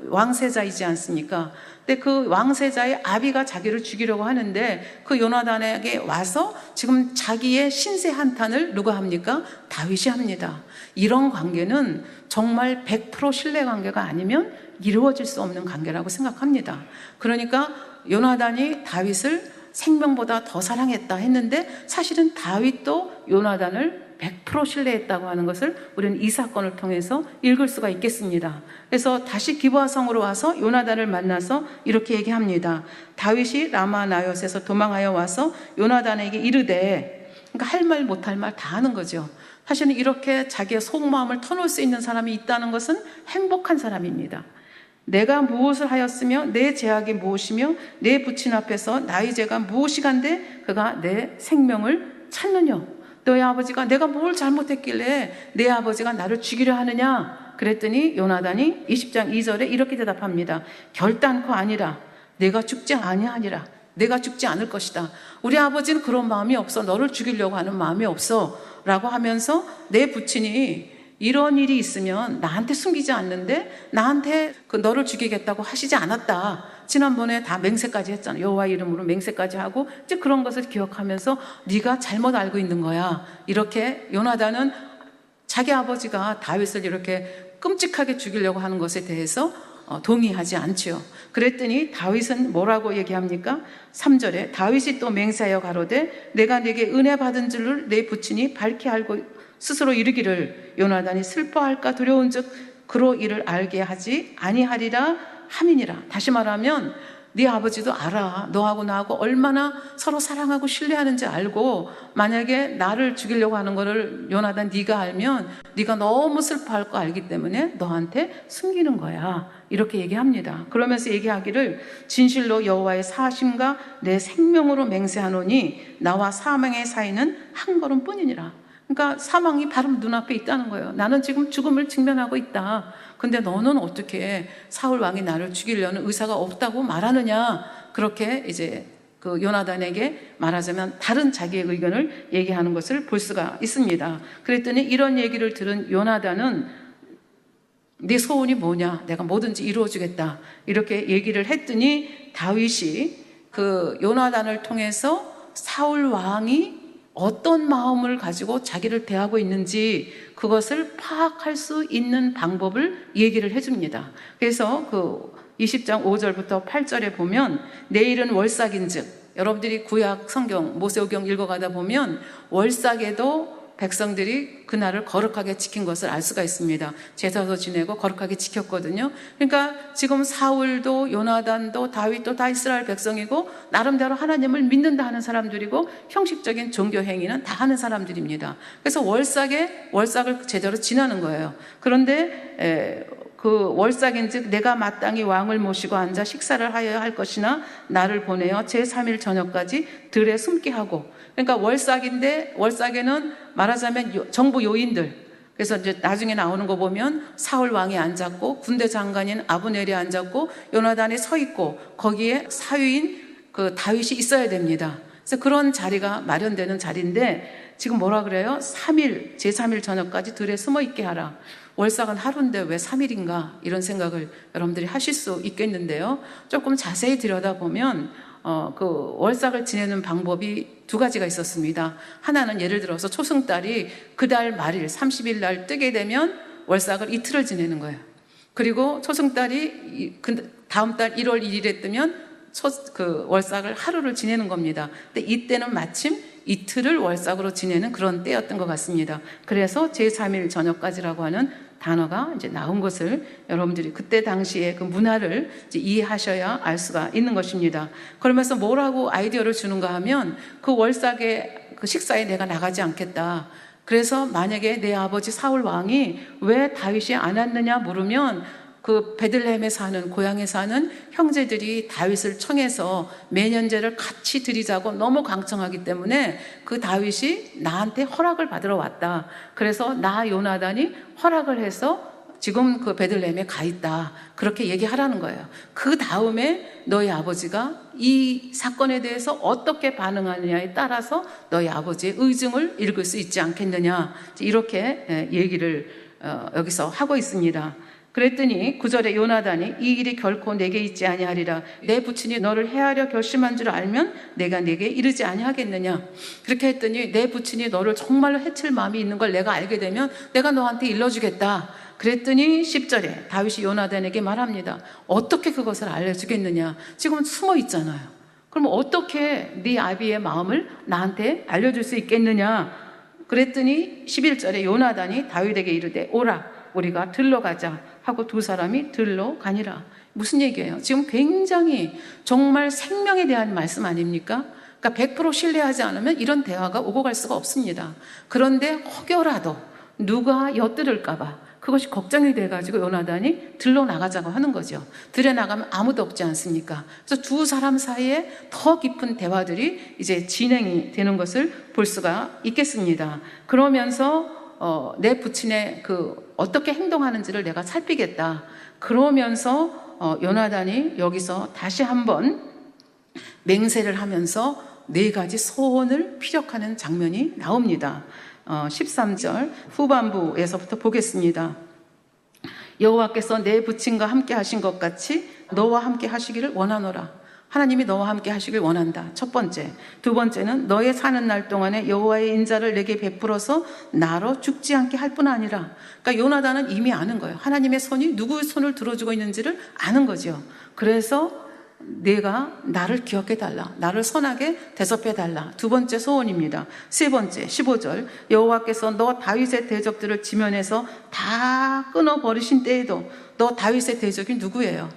왕세자이지 않습니까? 근데 그 왕세자의 아비가 자기를 죽이려고 하는데 그 요나단에게 와서 지금 자기의 신세 한탄을 누가 합니까? 다윗이 합니다. 이런 관계는 정말 100% 신뢰 관계가 아니면 이루어질 수 없는 관계라고 생각합니다. 그러니까 요나단이 다윗을 생명보다 더 사랑했다 했는데 사실은 다윗도 요나단을 100% 신뢰했다고 하는 것을 우리는 이 사건을 통해서 읽을 수가 있겠습니다. 그래서 다시 기브아 성으로 와서 요나단을 만나서 이렇게 얘기합니다. 다윗이 라마 나옳에서 도망하여 와서 요나단에게 이르되, 그러니까 할 말 못할 말 다 하는 거죠. 사실은 이렇게 자기의 속마음을 터놓을 수 있는 사람이 있다는 것은 행복한 사람입니다. 내가 무엇을 하였으며 내 죄악이 무엇이며 내 부친 앞에서 나의 죄가 무엇이간데 그가 내 생명을 찾느냐? 너의 아버지가 내가 뭘 잘못했길래 내 아버지가 나를 죽이려 하느냐? 그랬더니 요나단이 20장 2절에 이렇게 대답합니다. 결단코 아니라, 내가 죽지 아니하니라. 내가 죽지 않을 것이다. 우리 아버지는 그런 마음이 없어. 너를 죽이려고 하는 마음이 없어 라고 하면서 내 부친이 이런 일이 있으면 나한테 숨기지 않는데 나한테 너를 죽이겠다고 하시지 않았다. 지난번에 다 맹세까지 했잖아. 여호와 이름으로 맹세까지 하고 이제 그런 것을 기억하면서 네가 잘못 알고 있는 거야. 이렇게 요나단은 자기 아버지가 다윗을 이렇게 끔찍하게 죽이려고 하는 것에 대해서 동의하지 않지요. 그랬더니 다윗은 뭐라고 얘기합니까? 3절에 다윗이 또 맹세하여 가로되 내가 네게 은혜 받은 줄을 내 부친이 밝히 알고 스스로 이르기를 요나단이 슬퍼할까 두려운즉 그로 이를 알게 하지 아니하리라 함이니라. 다시 말하면 네 아버지도 알아. 너하고 나하고 얼마나 서로 사랑하고 신뢰하는지 알고, 만약에 나를 죽이려고 하는 거를 요나단 네가 알면 네가 너무 슬퍼할 거 알기 때문에 너한테 숨기는 거야. 이렇게 얘기합니다. 그러면서 얘기하기를 진실로 여호와의 사심과 내 생명으로 맹세하노니 나와 사망의 사이는 한 걸음뿐이니라. 그러니까 사망이 바로 눈앞에 있다는 거예요. 나는 지금 죽음을 직면하고 있다. 근데 너는 어떻게 사울 왕이 나를 죽이려는 의사가 없다고 말하느냐? 그렇게 이제 그 요나단에게 말하자면 다른 자기의 의견을 얘기하는 것을 볼 수가 있습니다. 그랬더니 이런 얘기를 들은 요나단은 네 소원이 뭐냐? 내가 뭐든지 이루어주겠다. 이렇게 얘기를 했더니 다윗이 그 요나단을 통해서 사울 왕이 어떤 마음을 가지고 자기를 대하고 있는지 그것을 파악할 수 있는 방법을 얘기를 해줍니다. 그래서 그 20장 5절부터 8절에 보면 내일은 월삭인즉, 여러분들이 구약 성경 모세오경 읽어가다 보면 월삭에도 백성들이 그날을 거룩하게 지킨 것을 알 수가 있습니다. 제사도 지내고 거룩하게 지켰거든요. 그러니까 지금 사울도 요나단도 다윗도 다 이스라엘 백성이고 나름대로 하나님을 믿는다 하는 사람들이고 형식적인 종교 행위는 다 하는 사람들입니다. 그래서 월삭을 제대로 지나는 거예요. 그런데 그 월삭인즉 내가 마땅히 왕을 모시고 앉아 식사를 하여야 할 것이나 나를 보내어 제3일 저녁까지 들에 숨게 하고, 그러니까 월삭인데 월삭에는 말하자면 정부 요인들, 그래서 이제 나중에 나오는 거 보면 사울 왕이 앉았고 군대 장관인 아브넬이 앉았고 요나단이 서 있고 거기에 사위인 그 다윗이 있어야 됩니다. 그래서 그런 자리가 마련되는 자리인데 지금 뭐라 그래요? 3일, 제3일 저녁까지 들에 숨어 있게 하라. 월삭은 하루인데 왜 3일인가? 이런 생각을 여러분들이 하실 수 있겠는데요. 조금 자세히 들여다보면 그 월삭을 지내는 방법이 두 가지가 있었습니다. 하나는 예를 들어서 초승달이 그 달 말일 30일 날 뜨게 되면 월삭을 이틀을 지내는 거예요. 그리고 초승달이 다음 달 1월 1일에 뜨면 그 월삭을 하루를 지내는 겁니다. 근데 이때는 마침 이틀을 월삭으로 지내는 그런 때였던 것 같습니다. 그래서 제3일 저녁까지라고 하는 단어가 이제 나온 것을 여러분들이 그때 당시에 그 문화를 이제 이해하셔야 알 수가 있는 것입니다. 그러면서 뭐라고 아이디어를 주는가 하면 그 월삭의 그 식사에 내가 나가지 않겠다. 그래서 만약에 내 아버지 사울 왕이 왜 다윗이 안 왔느냐 물으면 그 베들레헴에 사는 고향에 사는 형제들이 다윗을 청해서 매년제를 같이 드리자고 너무 강청하기 때문에 그 다윗이 나한테 허락을 받으러 왔다. 그래서 나 요나단이 허락을 해서 지금 그 베들레헴에 가 있다. 그렇게 얘기하라는 거예요. 그 다음에 너희 아버지가 이 사건에 대해서 어떻게 반응하느냐에 따라서 너희 아버지의 의중을 읽을 수 있지 않겠느냐. 이렇게 얘기를 여기서 하고 있습니다. 그랬더니 9절에 요나단이 이 일이 결코 내게 있지 아니하리라. 내 부친이 너를 해하려 결심한 줄 알면 내가 내게 이르지 아니하겠느냐. 그렇게 했더니 내 부친이 너를 정말로 해칠 마음이 있는 걸 내가 알게 되면 내가 너한테 일러주겠다. 그랬더니 10절에 다윗이 요나단에게 말합니다. 어떻게 그것을 알려주겠느냐. 지금 숨어 있잖아요. 그럼 어떻게 네 아비의 마음을 나한테 알려줄 수 있겠느냐. 그랬더니 11절에 요나단이 다윗에게 이르되 오라 우리가 들러 가자 하고 두 사람이 들러 가니라. 무슨 얘기예요? 지금 굉장히 정말 생명에 대한 말씀 아닙니까? 그러니까 100% 신뢰하지 않으면 이런 대화가 오고 갈 수가 없습니다. 그런데 혹여라도 누가 엿들을까 봐 그것이 걱정이 돼가지고 요나단이 들러 나가자고 하는 거죠. 들에 나가면 아무도 없지 않습니까? 그래서 두 사람 사이에 더 깊은 대화들이 이제 진행이 되는 것을 볼 수가 있겠습니다. 그러면서 내 부친의 그 어떻게 행동하는지를 내가 살피겠다. 그러면서 요나단이 여기서 다시 한번 맹세를 하면서 네 가지 소원을 피력하는 장면이 나옵니다. 13절 후반부에서부터 보겠습니다. 여호와께서 내 부친과 함께 하신 것 같이 너와 함께 하시기를 원하노라. 하나님이 너와 함께 하시길 원한다. 첫 번째. 두 번째는 너의 사는 날 동안에 여호와의 인자를 내게 베풀어서 나로 죽지 않게 할 뿐 아니라. 그러니까 요나단은 이미 아는 거예요. 하나님의 손이 누구의 손을 들어주고 있는지를 아는 거죠. 그래서 내가 나를 기억해달라. 나를 선하게 대접해달라. 두 번째 소원입니다. 세 번째 15절 여호와께서 너 다윗의 대적들을 지면에서 다 끊어버리신 때에도 너 다윗의 대적이 누구예요?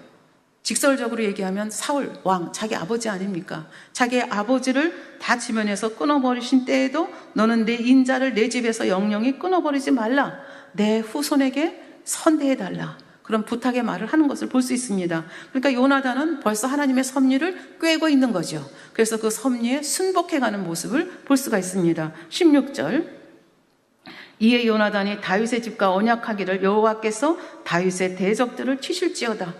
직설적으로 얘기하면 사울 왕, 자기 아버지 아닙니까? 자기 아버지를 다 지면에서 끊어버리신 때에도 너는 내 인자를 내 집에서 영영히 끊어버리지 말라. 내 후손에게 선대해달라. 그런 부탁의 말을 하는 것을 볼 수 있습니다. 그러니까 요나단은 벌써 하나님의 섭리를 꿰고 있는 거죠. 그래서 그 섭리에 순복해가는 모습을 볼 수가 있습니다. 16절 이에 요나단이 다윗의 집과 언약하기를 여호와께서 다윗의 대적들을 치실지어다.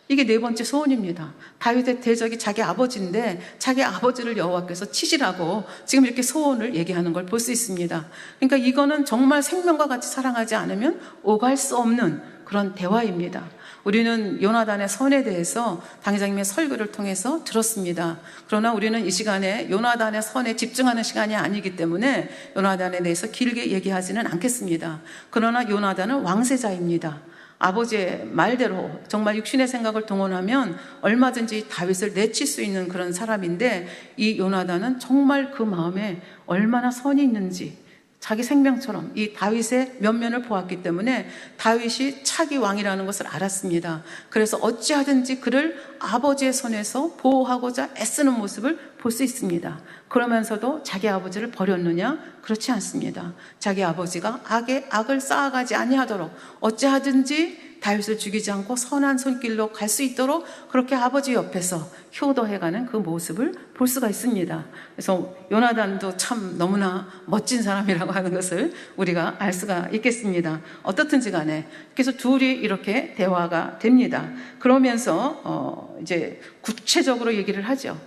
이게 네 번째 소원입니다. 다윗의 대적이 자기 아버지인데 자기 아버지를 여호와께서 치시라고 지금 이렇게 소원을 얘기하는 걸 볼 수 있습니다. 그러니까 이거는 정말 생명과 같이 사랑하지 않으면 오갈 수 없는 그런 대화입니다. 우리는 요나단의 선에 대해서 당회장님의 설교를 통해서 들었습니다. 그러나 우리는 이 시간에 요나단의 선에 집중하는 시간이 아니기 때문에 요나단에 대해서 길게 얘기하지는 않겠습니다. 그러나 요나단은 왕세자입니다. 아버지의 말대로 정말 육신의 생각을 동원하면 얼마든지 다윗을 내칠 수 있는 그런 사람인데 이 요나단은 정말 그 마음에 얼마나 선이 있는지 자기 생명처럼 이 다윗의 면면을 보았기 때문에 다윗이 차기 왕이라는 것을 알았습니다. 그래서 어찌하든지 그를 아버지의 손에서 보호하고자 애쓰는 모습을 볼 수 있습니다. 그러면서도 자기 아버지를 버렸느냐? 그렇지 않습니다. 자기 아버지가 악을 쌓아가지 아니하도록 어찌하든지 다윗을 죽이지 않고 선한 손길로 갈 수 있도록 그렇게 아버지 옆에서 효도해가는 그 모습을 볼 수가 있습니다. 그래서 요나단도 참 너무나 멋진 사람이라고 하는 것을 우리가 알 수가 있겠습니다. 어떻든지 간에 그래서 둘이 이렇게 대화가 됩니다. 그러면서 이제 구체적으로 얘기를 하죠.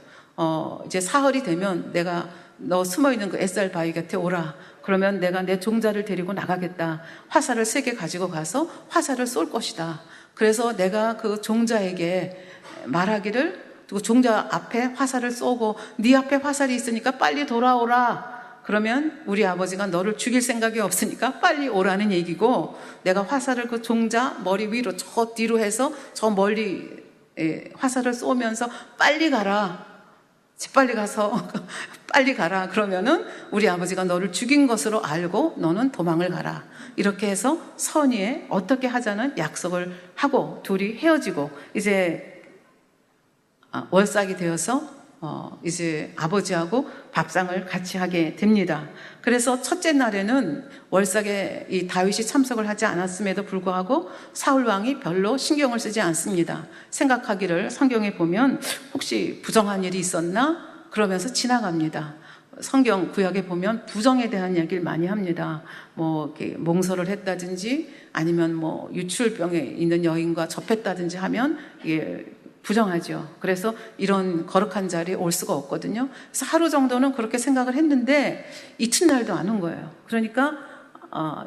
이제 사흘이 되면 내가 너 숨어있는 그 햇살 바위 곁에 오라. 그러면 내가 내 종자를 데리고 나가겠다. 화살을 3개 가지고 가서 화살을 쏠 것이다. 그래서 내가 그 종자에게 말하기를 그 종자 앞에 화살을 쏘고 네 앞에 화살이 있으니까 빨리 돌아오라. 그러면 우리 아버지가 너를 죽일 생각이 없으니까 빨리 오라는 얘기고 내가 화살을 그 종자 머리 위로 저 뒤로 해서 저 멀리 화살을 쏘면서 빨리 가라. 빨리 가서 빨리 가라. 그러면은 우리 아버지가 너를 죽인 것으로 알고 너는 도망을 가라. 이렇게 해서 선의에 어떻게 하자는 약속을 하고 둘이 헤어지고 이제 월삭이 되어서 이제 아버지하고 밥상을 같이 하게 됩니다. 그래서 첫째 날에는 월삭에 이 다윗이 참석을 하지 않았음에도 불구하고 사울 왕이 별로 신경을 쓰지 않습니다. 생각하기를 성경에 보면 혹시 부정한 일이 있었나? 그러면서 지나갑니다. 성경 구약에 보면 부정에 대한 이야기를 많이 합니다. 뭐 이렇게 몽설을 했다든지 아니면 뭐 유출병에 있는 여인과 접했다든지 하면 이게 부정하죠. 그래서 이런 거룩한 자리에 올 수가 없거든요. 그래서 하루 정도는 그렇게 생각을 했는데 이튿날도 안 온 거예요. 그러니까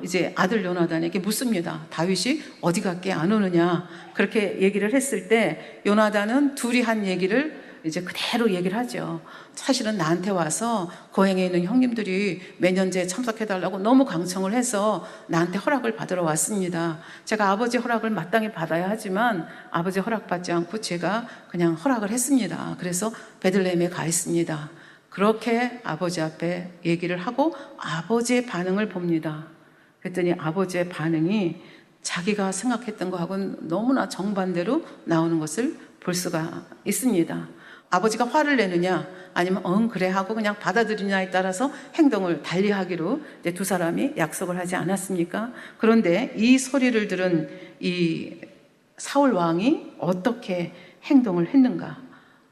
이제 아들 요나단에게 묻습니다. 다윗이 어디 갔게 안 오느냐. 그렇게 얘기를 했을 때 요나단은 둘이 한 얘기를 이제 그대로 얘기를 하죠. 사실은 나한테 와서 고행에 있는 형님들이 매년제 참석해달라고 너무 강청을 해서 나한테 허락을 받으러 왔습니다. 제가 아버지 허락을 마땅히 받아야 하지만 아버지 허락받지 않고 제가 그냥 허락을 했습니다. 그래서 베들레헴에 가 있습니다. 그렇게 아버지 앞에 얘기를 하고 아버지의 반응을 봅니다. 그랬더니 아버지의 반응이 자기가 생각했던 거하고는 너무나 정반대로 나오는 것을 볼 수가 있습니다. 아버지가 화를 내느냐 아니면 그래 하고 그냥 받아들이냐에 따라서 행동을 달리하기로 이제 두 사람이 약속을 하지 않았습니까? 그런데 이 소리를 들은 이 사울 왕이 어떻게 행동을 했는가?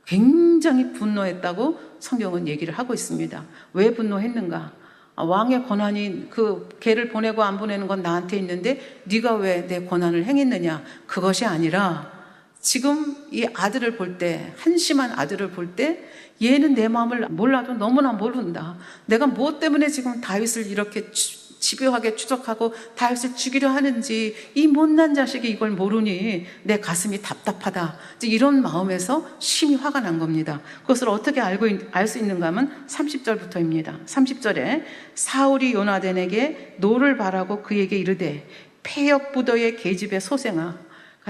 굉장히 분노했다고 성경은 얘기를 하고 있습니다. 왜 분노했는가? 왕의 권한이 그 걔를 보내고 안 보내는 건 나한테 있는데 네가 왜 내 권한을 행했느냐? 그것이 아니라 지금 이 아들을 볼 때, 한심한 아들을 볼 때 얘는 내 마음을 몰라도 너무나 모른다. 내가 무엇 때문에 지금 다윗을 이렇게 집요하게 추적하고 다윗을 죽이려 하는지 이 못난 자식이 이걸 모르니 내 가슴이 답답하다. 이런 마음에서 심히 화가 난 겁니다. 그것을 어떻게 알 수 있는가 하면 30절부터입니다. 30절에 사울이 요나단에게 노를 바라고 그에게 이르되 폐역부도의 계집의 소생아.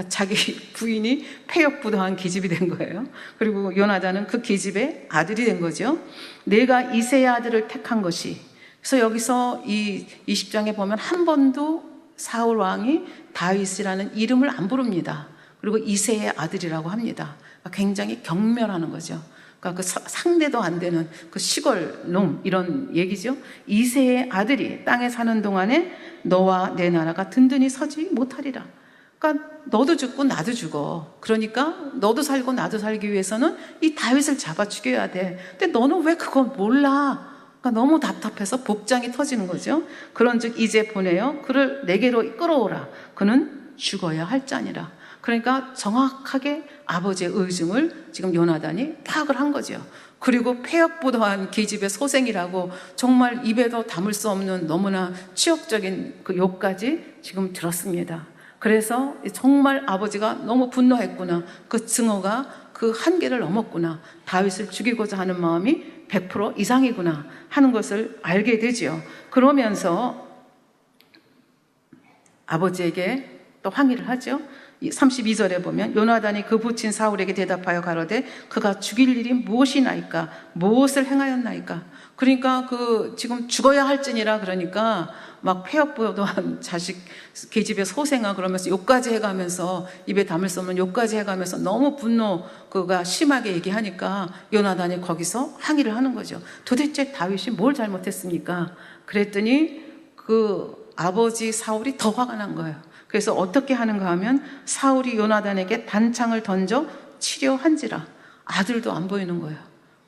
자기 부인이 폐역부도한 계집이 된 거예요. 그리고 요나단은 그 계집의 아들이 된 거죠. 내가 이새의 아들을 택한 것이. 그래서 여기서 이 20장에 보면 한 번도 사울 왕이 다윗이라는 이름을 안 부릅니다. 그리고 이새의 아들이라고 합니다. 굉장히 경멸하는 거죠. 그러니까 그 상대도 안 되는 그 시골 놈 이런 얘기죠. 이새의 아들이 땅에 사는 동안에 너와 내 나라가 든든히 서지 못하리라. 그러니까 너도 죽고 나도 죽어. 그러니까 너도 살고 나도 살기 위해서는 이 다윗을 잡아 죽여야 돼. 근데 너는 왜 그걸 몰라? 그러니까 너무 답답해서 복장이 터지는 거죠. 그런즉 이제 보내어 그를 내게로 끌어오라. 그는 죽어야 할 자니라. 그러니까 정확하게 아버지의 의중을 지금 요나단이 파악을 한 거죠. 그리고 폐역부도한 계집의 소생이라고 정말 입에도 담을 수 없는 너무나 치욕적인 그 욕까지 지금 들었습니다. 그래서 정말 아버지가 너무 분노했구나. 그 증오가 그 한계를 넘었구나. 다윗을 죽이고자 하는 마음이 100% 이상이구나 하는 것을 알게 되지요. 그러면서 아버지에게 또 항의를 하죠. 32절에 보면 요나단이 그 부친 사울에게 대답하여 가로되 그가 죽일 일이 무엇이나이까? 무엇을 행하였나이까? 그러니까 그 지금 죽어야 할지니라 그러니까 막 폐역부도한 자식 계집의 소생아 그러면서 욕까지 해가면서 입에 담을 수 없는 욕까지 해가면서 너무 분노가 심하게 얘기하니까 요나단이 거기서 항의를 하는 거죠. 도대체 다윗이 뭘 잘못했습니까? 그랬더니 그 아버지 사울이 더 화가 난 거예요. 그래서 어떻게 하는가 하면 사울이 요나단에게 단창을 던져 치려 한지라. 아들도 안 보이는 거예요.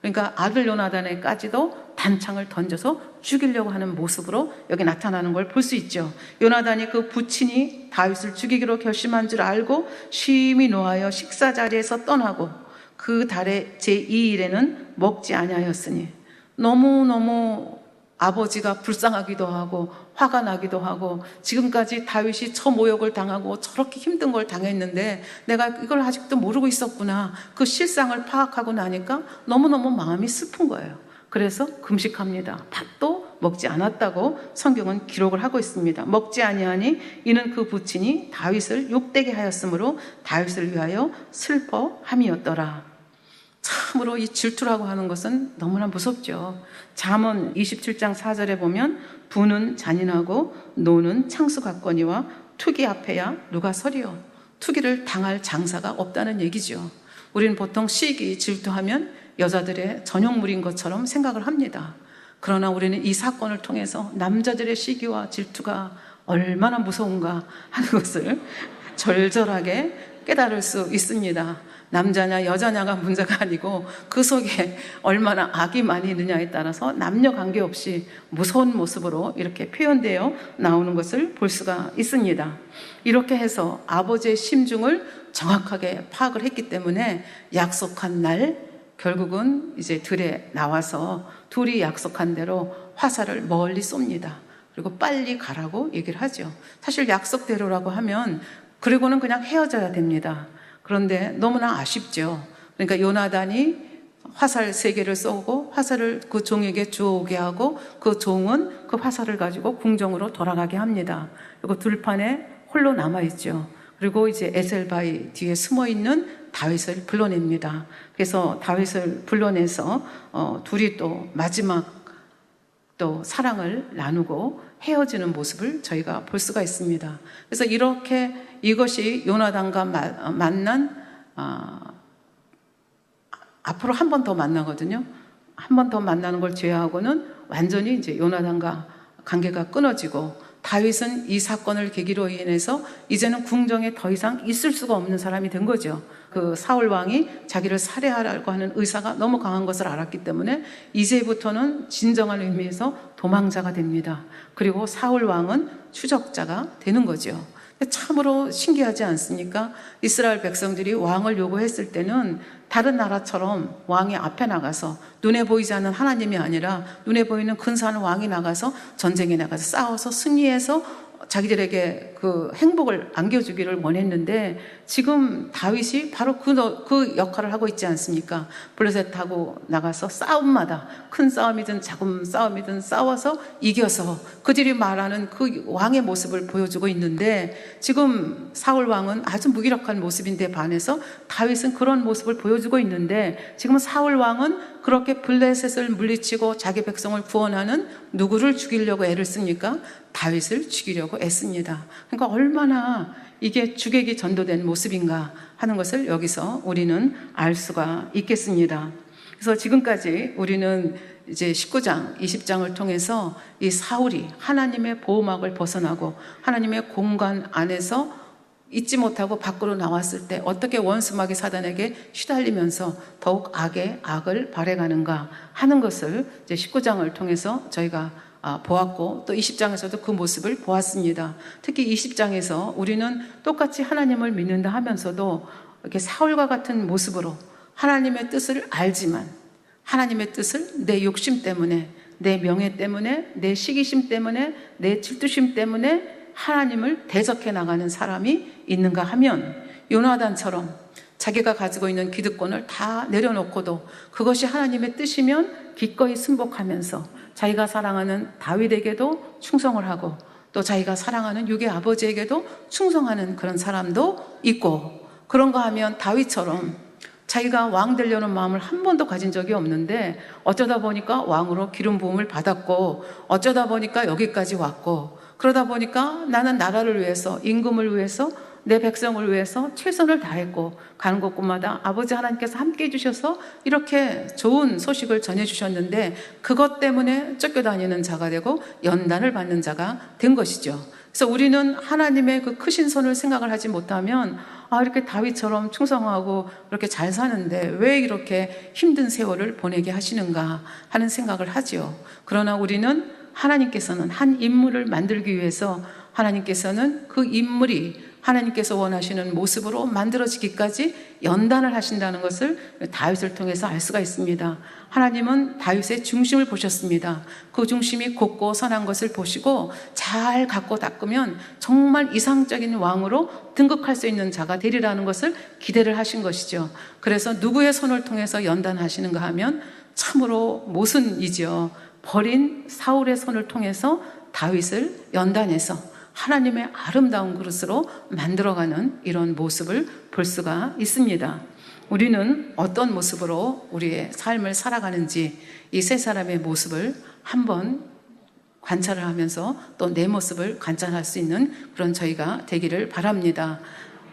그러니까 아들 요나단에까지도 단창을 던져서 죽이려고 하는 모습으로 여기 나타나는 걸 볼 수 있죠. 요나단이 그 부친이 다윗을 죽이기로 결심한 줄 알고 심히 노하여 식사 자리에서 떠나고 그 달의 제2일에는 먹지 아니하였으니 너무너무 아버지가 불쌍하기도 하고 화가 나기도 하고 지금까지 다윗이 저 모욕을 당하고 저렇게 힘든 걸 당했는데 내가 이걸 아직도 모르고 있었구나. 그 실상을 파악하고 나니까 너무너무 마음이 슬픈 거예요. 그래서 금식합니다. 밥도 먹지 않았다고 성경은 기록을 하고 있습니다. 먹지 아니하니 이는 그 부친이 다윗을 욕되게 하였으므로 다윗을 위하여 슬퍼함이었더라. 참으로 이 질투라고 하는 것은 너무나 무섭죠. 잠언 27장 4절에 보면 부는 잔인하고 노는 창수 같거니와 투기 앞에야 누가 서리요. 투기를 당할 장사가 없다는 얘기죠. 우리는 보통 시기, 질투하면 여자들의 전용물인 것처럼 생각을 합니다. 그러나 우리는 이 사건을 통해서 남자들의 시기와 질투가 얼마나 무서운가 하는 것을 절절하게 깨달을 수 있습니다. 남자냐 여자냐가 문제가 아니고 그 속에 얼마나 악이 많이 있느냐에 따라서 남녀 관계없이 무서운 모습으로 이렇게 표현되어 나오는 것을 볼 수가 있습니다. 이렇게 해서 아버지의 심중을 정확하게 파악을 했기 때문에 약속한 날 결국은 이제 들에 나와서 둘이 약속한 대로 화살을 멀리 쏩니다. 그리고 빨리 가라고 얘기를 하죠. 사실 약속대로라고 하면 그리고는 그냥 헤어져야 됩니다. 그런데 너무나 아쉽죠. 그러니까 요나단이 화살 3개를 쏘고 화살을 그 종에게 주어오게 하고 그 종은 그 화살을 가지고 궁정으로 돌아가게 합니다. 그리고 들판에 홀로 남아있죠. 그리고 이제 에셀바위 뒤에 숨어있는 다윗을 불러냅니다. 그래서 다윗을 불러내서 둘이 또 마지막 또 사랑을 나누고 헤어지는 모습을 저희가 볼 수가 있습니다. 그래서 이렇게 이것이 요나단과 만난 앞으로 한 번 더 만나거든요. 한 번 더 만나는 걸 제외하고는 완전히 이제 요나단과 관계가 끊어지고 다윗은 이 사건을 계기로 인해서 이제는 궁정에 더 이상 있을 수가 없는 사람이 된 거죠. 그 사울 왕이 자기를 살해하려고 하는 의사가 너무 강한 것을 알았기 때문에 이제부터는 진정한 의미에서 도망자가 됩니다. 그리고 사울 왕은 추적자가 되는 거죠. 참으로 신기하지 않습니까? 이스라엘 백성들이 왕을 요구했을 때는 다른 나라처럼 왕이 앞에 나가서 눈에 보이지 않는 하나님이 아니라 눈에 보이는 근사한 왕이 나가서 전쟁에 나가서 싸워서 승리해서 자기들에게 그 행복을 안겨주기를 원했는데 지금 다윗이 바로 그 역할을 하고 있지 않습니까? 블레셋 타고 나가서 싸움마다 큰 싸움이든 작은 싸움이든 싸워서 이겨서 그들이 말하는 그 왕의 모습을 보여주고 있는데 지금 사울 왕은 아주 무기력한 모습인데 반해서 다윗은 그런 모습을 보여주고 있는데 지금 사울 왕은 그렇게 블레셋을 물리치고 자기 백성을 구원하는 누구를 죽이려고 애를 씁니까? 다윗을 죽이려고 애씁니다. 그러니까 얼마나 이게 주객이 전도된 모습인가 하는 것을 여기서 우리는 알 수가 있겠습니다. 그래서 지금까지 우리는 이제 19장, 20장을 통해서 이 사울이 하나님의 보호막을 벗어나고 하나님의 공간 안에서 잊지 못하고 밖으로 나왔을 때 어떻게 원수마귀 사단에게 시달리면서 더욱 악의 악을 발해가는가 하는 것을 이제 19장을 통해서 저희가 보았고 또 20장에서도 그 모습을 보았습니다. 특히 20장에서 우리는 똑같이 하나님을 믿는다 하면서도 이렇게 사울과 같은 모습으로 하나님의 뜻을 알지만 하나님의 뜻을 내 욕심 때문에, 내 명예 때문에, 내 시기심 때문에, 내 질투심 때문에 하나님을 대적해 나가는 사람이 있는가 하면 요나단처럼 자기가 가지고 있는 기득권을 다 내려놓고도 그것이 하나님의 뜻이면 기꺼이 순복하면서 자기가 사랑하는 다윗에게도 충성을 하고 또 자기가 사랑하는 육의 아버지에게도 충성하는 그런 사람도 있고, 그런가 하면 다윗처럼 자기가 왕 되려는 마음을 한 번도 가진 적이 없는데 어쩌다 보니까 왕으로 기름 부음을 받았고 어쩌다 보니까 여기까지 왔고, 그러다 보니까 나는 나라를 위해서, 임금을 위해서, 내 백성을 위해서 최선을 다했고 가는 곳곳마다 아버지 하나님께서 함께 해주셔서 이렇게 좋은 소식을 전해주셨는데 그것 때문에 쫓겨다니는 자가 되고 연단을 받는 자가 된 것이죠. 그래서 우리는 하나님의 그 크신 손을 생각을 하지 못하면 이렇게 다윗처럼 충성하고 이렇게 잘 사는데 왜 이렇게 힘든 세월을 보내게 하시는가 하는 생각을 하지요. 그러나 우리는 하나님께서는 한 인물을 만들기 위해서 하나님께서는 그 인물이 하나님께서 원하시는 모습으로 만들어지기까지 연단을 하신다는 것을 다윗을 통해서 알 수가 있습니다. 하나님은 다윗의 중심을 보셨습니다. 그 중심이 곱고 선한 것을 보시고 잘 갖고 닦으면 정말 이상적인 왕으로 등극할 수 있는 자가 되리라는 것을 기대를 하신 것이죠. 그래서 누구의 손을 통해서 연단하시는가 하면 참으로 모순이죠. 버린 사울의 손을 통해서 다윗을 연단해서 하나님의 아름다운 그릇으로 만들어가는 이런 모습을 볼 수가 있습니다. 우리는 어떤 모습으로 우리의 삶을 살아가는지 이 세 사람의 모습을 한번 관찰을 하면서 또 내 모습을 관찰할 수 있는 그런 저희가 되기를 바랍니다.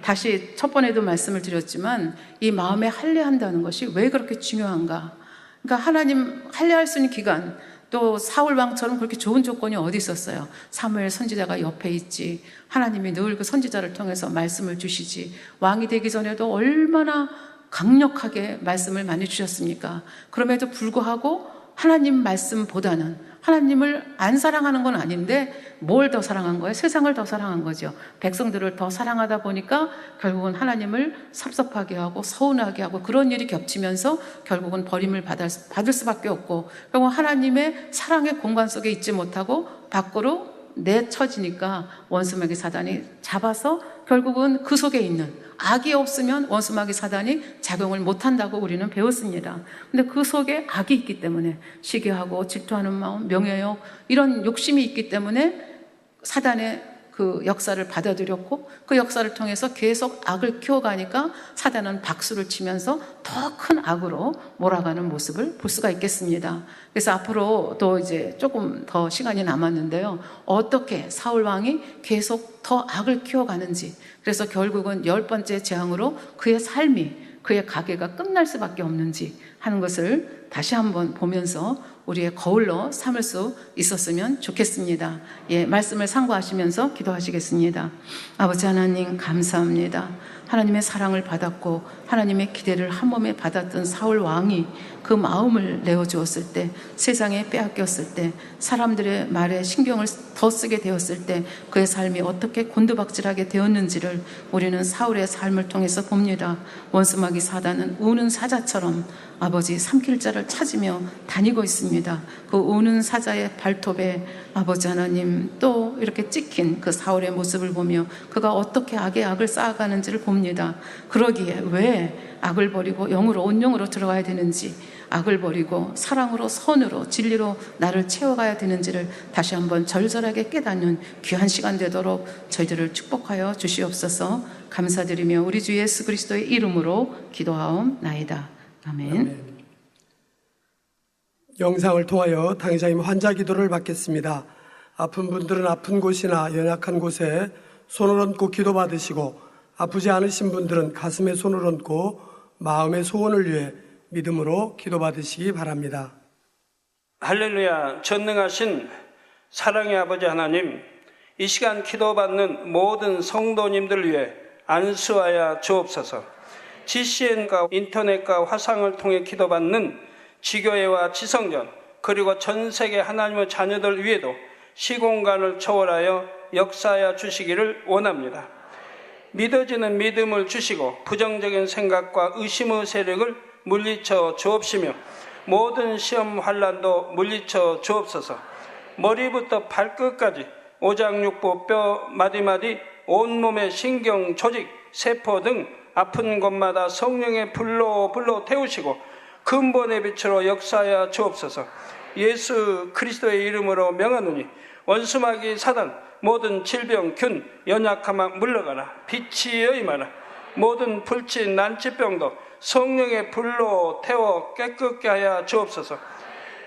다시 첫 번에도 말씀을 드렸지만 이 마음에 할례한다는 것이 왜 그렇게 중요한가? 그러니까 하나님 할례할 수 있는 기간, 또 사울 왕처럼 그렇게 좋은 조건이 어디 있었어요? 사무엘 선지자가 옆에 있지, 하나님이 늘 그 선지자를 통해서 말씀을 주시지, 왕이 되기 전에도 얼마나 강력하게 말씀을 많이 주셨습니까? 그럼에도 불구하고 하나님 말씀보다는, 하나님을 안 사랑하는 건 아닌데 뭘 더 사랑한 거예요? 세상을 더 사랑한 거죠. 백성들을 더 사랑하다 보니까 결국은 하나님을 섭섭하게 하고 서운하게 하고 그런 일이 겹치면서 결국은 버림을 받을 수밖에 없고, 결국 하나님의 사랑의 공간 속에 있지 못하고 밖으로 내쳐지니까 원수마귀 사단이 잡아서 결국은 그 속에 있는, 악이 없으면 원수마귀 사단이 작용을 못한다고 우리는 배웠습니다. 근데 그 속에 악이 있기 때문에 시기하고 질투하는 마음, 명예욕, 이런 욕심이 있기 때문에 사단의 그 역사를 받아들였고 그 역사를 통해서 계속 악을 키워가니까 사단은 박수를 치면서 더 큰 악으로 몰아가는 모습을 볼 수가 있겠습니다. 그래서 앞으로 또 이제 조금 더 시간이 남았는데요, 어떻게 사울 왕이 계속 더 악을 키워가는지, 그래서 결국은 10번째 재앙으로 그의 삶이, 그의 가계가 끝날 수밖에 없는지 하는 것을 다시 한번 보면서 우리의 거울로 삼을 수 있었으면 좋겠습니다. 말씀을 상고하시면서 기도하시겠습니다. 아버지 하나님, 감사합니다. 하나님의 사랑을 받았고 하나님의 기대를 한 몸에 받았던 사울 왕이 그 마음을 내어주었을 때, 세상에 빼앗겼을 때, 사람들의 말에 신경을 더 쓰게 되었을 때 그의 삶이 어떻게 곤두박질하게 되었는지를 우리는 사울의 삶을 통해서 봅니다. 원수마귀 사단은 우는 사자처럼 아버지 삼킬 자를 찾으며 다니고 있습니다. 그 우는 사자의 발톱에 아버지 하나님, 또 이렇게 찍힌 그 사울의 모습을 보며 그가 어떻게 악의 악을 쌓아가는지를 봅니다. 그러기에 왜 악을 버리고 영으로, 온영으로 들어가야 되는지, 악을 버리고 사랑으로, 선으로, 진리로 나를 채워가야 되는지를 다시 한번 절절하게 깨닫는 귀한 시간 되도록 저희들을 축복하여 주시옵소서. 감사드리며 우리 주 예수 그리스도의 이름으로 기도하옵나이다. 아멘. 영상을 통하여 당의자님 환자 기도를 받겠습니다. 아픈 분들은 아픈 곳이나 연약한 곳에 손을 얹고 기도 받으시고, 아프지 않으신 분들은 가슴에 손을 얹고 마음의 소원을 위해 믿음으로 기도 받으시기 바랍니다. 할렐루야. 전능하신 사랑의 아버지 하나님, 이 시간 기도받는 모든 성도님들 위해 안수하여 주옵소서. GCN과 인터넷과 화상을 통해 기도받는 지교회와 지성전, 그리고 전 세계 하나님의 자녀들 위에도 시공간을 초월하여 역사하여 주시기를 원합니다. 믿어지는 믿음을 주시고 부정적인 생각과 의심의 세력을 물리쳐 주옵시며 모든 시험 환난도 물리쳐 주옵소서. 머리부터 발끝까지 오장육부 뼈 마디마디 온몸의 신경 조직 세포 등 아픈 곳마다 성령의 불로 태우시고 근본의 빛으로 역사하여 주옵소서. 예수 그리스도의 이름으로 명하노니 원수마귀 사단 모든 질병 균 연약함아 물러가라. 빛이 임하라. 모든 불치 난치병도 성령의 불로 태워 깨끗게 하여 주옵소서.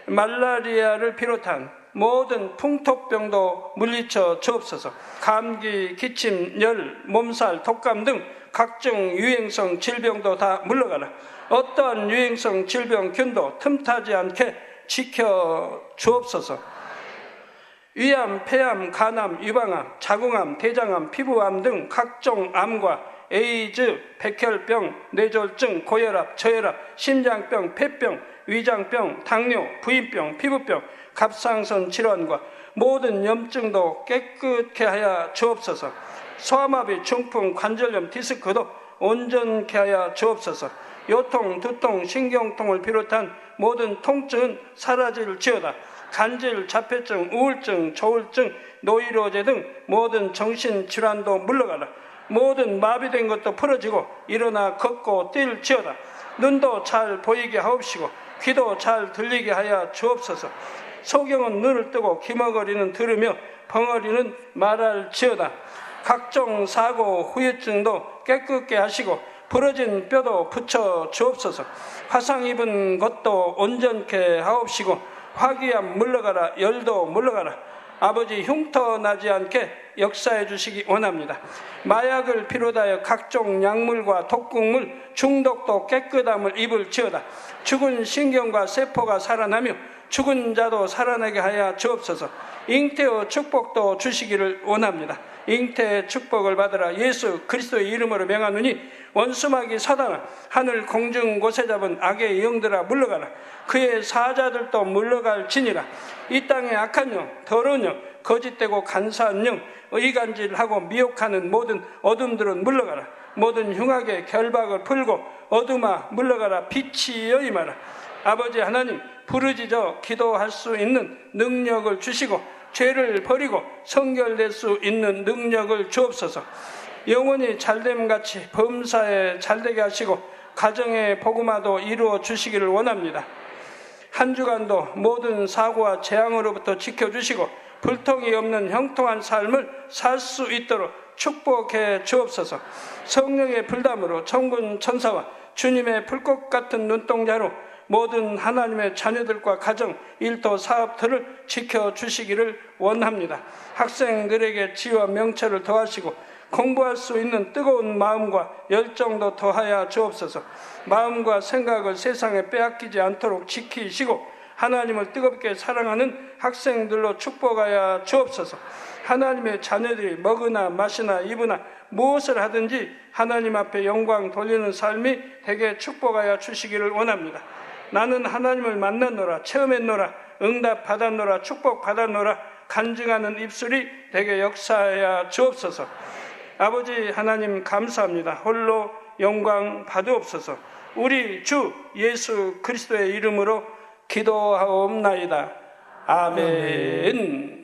말라리아를 비롯한 모든 풍토병도 물리쳐 주옵소서. 감기, 기침, 열, 몸살, 독감 등 각종 유행성 질병도 다 물러가라. 어떠한 유행성 질병 균도 틈타지 않게 지켜 주옵소서. 위암, 폐암, 간암, 유방암, 자궁암, 대장암, 피부암 등 각종 암과 에이즈, 백혈병, 뇌졸중, 고혈압, 저혈압, 심장병, 폐병, 위장병, 당뇨, 부인병, 피부병, 갑상선 질환과 모든 염증도 깨끗게 하여 주옵소서. 소아마비, 중풍, 관절염, 디스크도 온전케 하여 주옵소서. 요통, 두통, 신경통을 비롯한 모든 통증은 사라질지어다. 간질, 자폐증, 우울증, 조울증, 노이로제 등 모든 정신질환도 물러가라. 모든 마비된 것도 풀어지고 일어나 걷고 뛸지어다. 눈도 잘 보이게 하옵시고 귀도 잘 들리게 하여 주옵소서. 소경은 눈을 뜨고 기머거리는 들으며 벙어리는 말할지어다. 각종 사고, 후유증도 깨끗게 하시고 부러진 뼈도 붙여 주옵소서. 화상 입은 것도 온전케 하옵시고 화기암 물러가라. 열도 물러가라. 아버지 흉터 나지 않게 역사해 주시기 원합니다. 마약을 비롯하여 각종 약물과 독극물 중독도 깨끗함을 입을지어다. 죽은 신경과 세포가 살아나며 죽은 자도 살아나게 하여 주옵소서. 잉태의 축복도 주시기를 원합니다. 잉태의 축복을 받으라. 예수 그리스도의 이름으로 명하노니 원수마귀 사단아, 하늘 공중 곳에 잡은 악의 영들아 물러가라. 그의 사자들도 물러갈지니라. 이 땅의 악한 영, 더러운 영, 거짓되고 간사한 영, 의간질하고 미혹하는 모든 어둠들은 물러가라. 모든 흉악의 결박을 풀고 어둠아 물러가라. 빛이 임하라. 아버지 하나님, 부르짖어 기도할 수 있는 능력을 주시고 죄를 버리고 성결될 수 있는 능력을 주옵소서. 영원히 잘됨같이 범사에 잘되게 하시고 가정의 복음화도 이루어 주시기를 원합니다. 한 주간도 모든 사고와 재앙으로부터 지켜주시고 불통이 없는 형통한 삶을 살 수 있도록 축복해 주옵소서. 성령의 불담으로 천군 천사와 주님의 불꽃 같은 눈동자로 모든 하나님의 자녀들과 가정, 일터, 사업들을 지켜주시기를 원합니다. 학생들에게 지혜와 명철을 더하시고 공부할 수 있는 뜨거운 마음과 열정도 더하여 주옵소서. 마음과 생각을 세상에 빼앗기지 않도록 지키시고 하나님을 뜨겁게 사랑하는 학생들로 축복하여 주옵소서. 하나님의 자녀들이 먹으나 마시나 입으나 무엇을 하든지 하나님 앞에 영광 돌리는 삶이 되게 축복하여 주시기를 원합니다. 나는 하나님을 만났노라, 체험했노라, 응답 받았노라, 축복 받았노라 간증하는 입술이 되게 역사하여 주옵소서. 아버지 하나님 감사합니다. 홀로 영광 받으옵소서. 우리 주 예수 그리스도의 이름으로 기도하옵나이다. 아멘.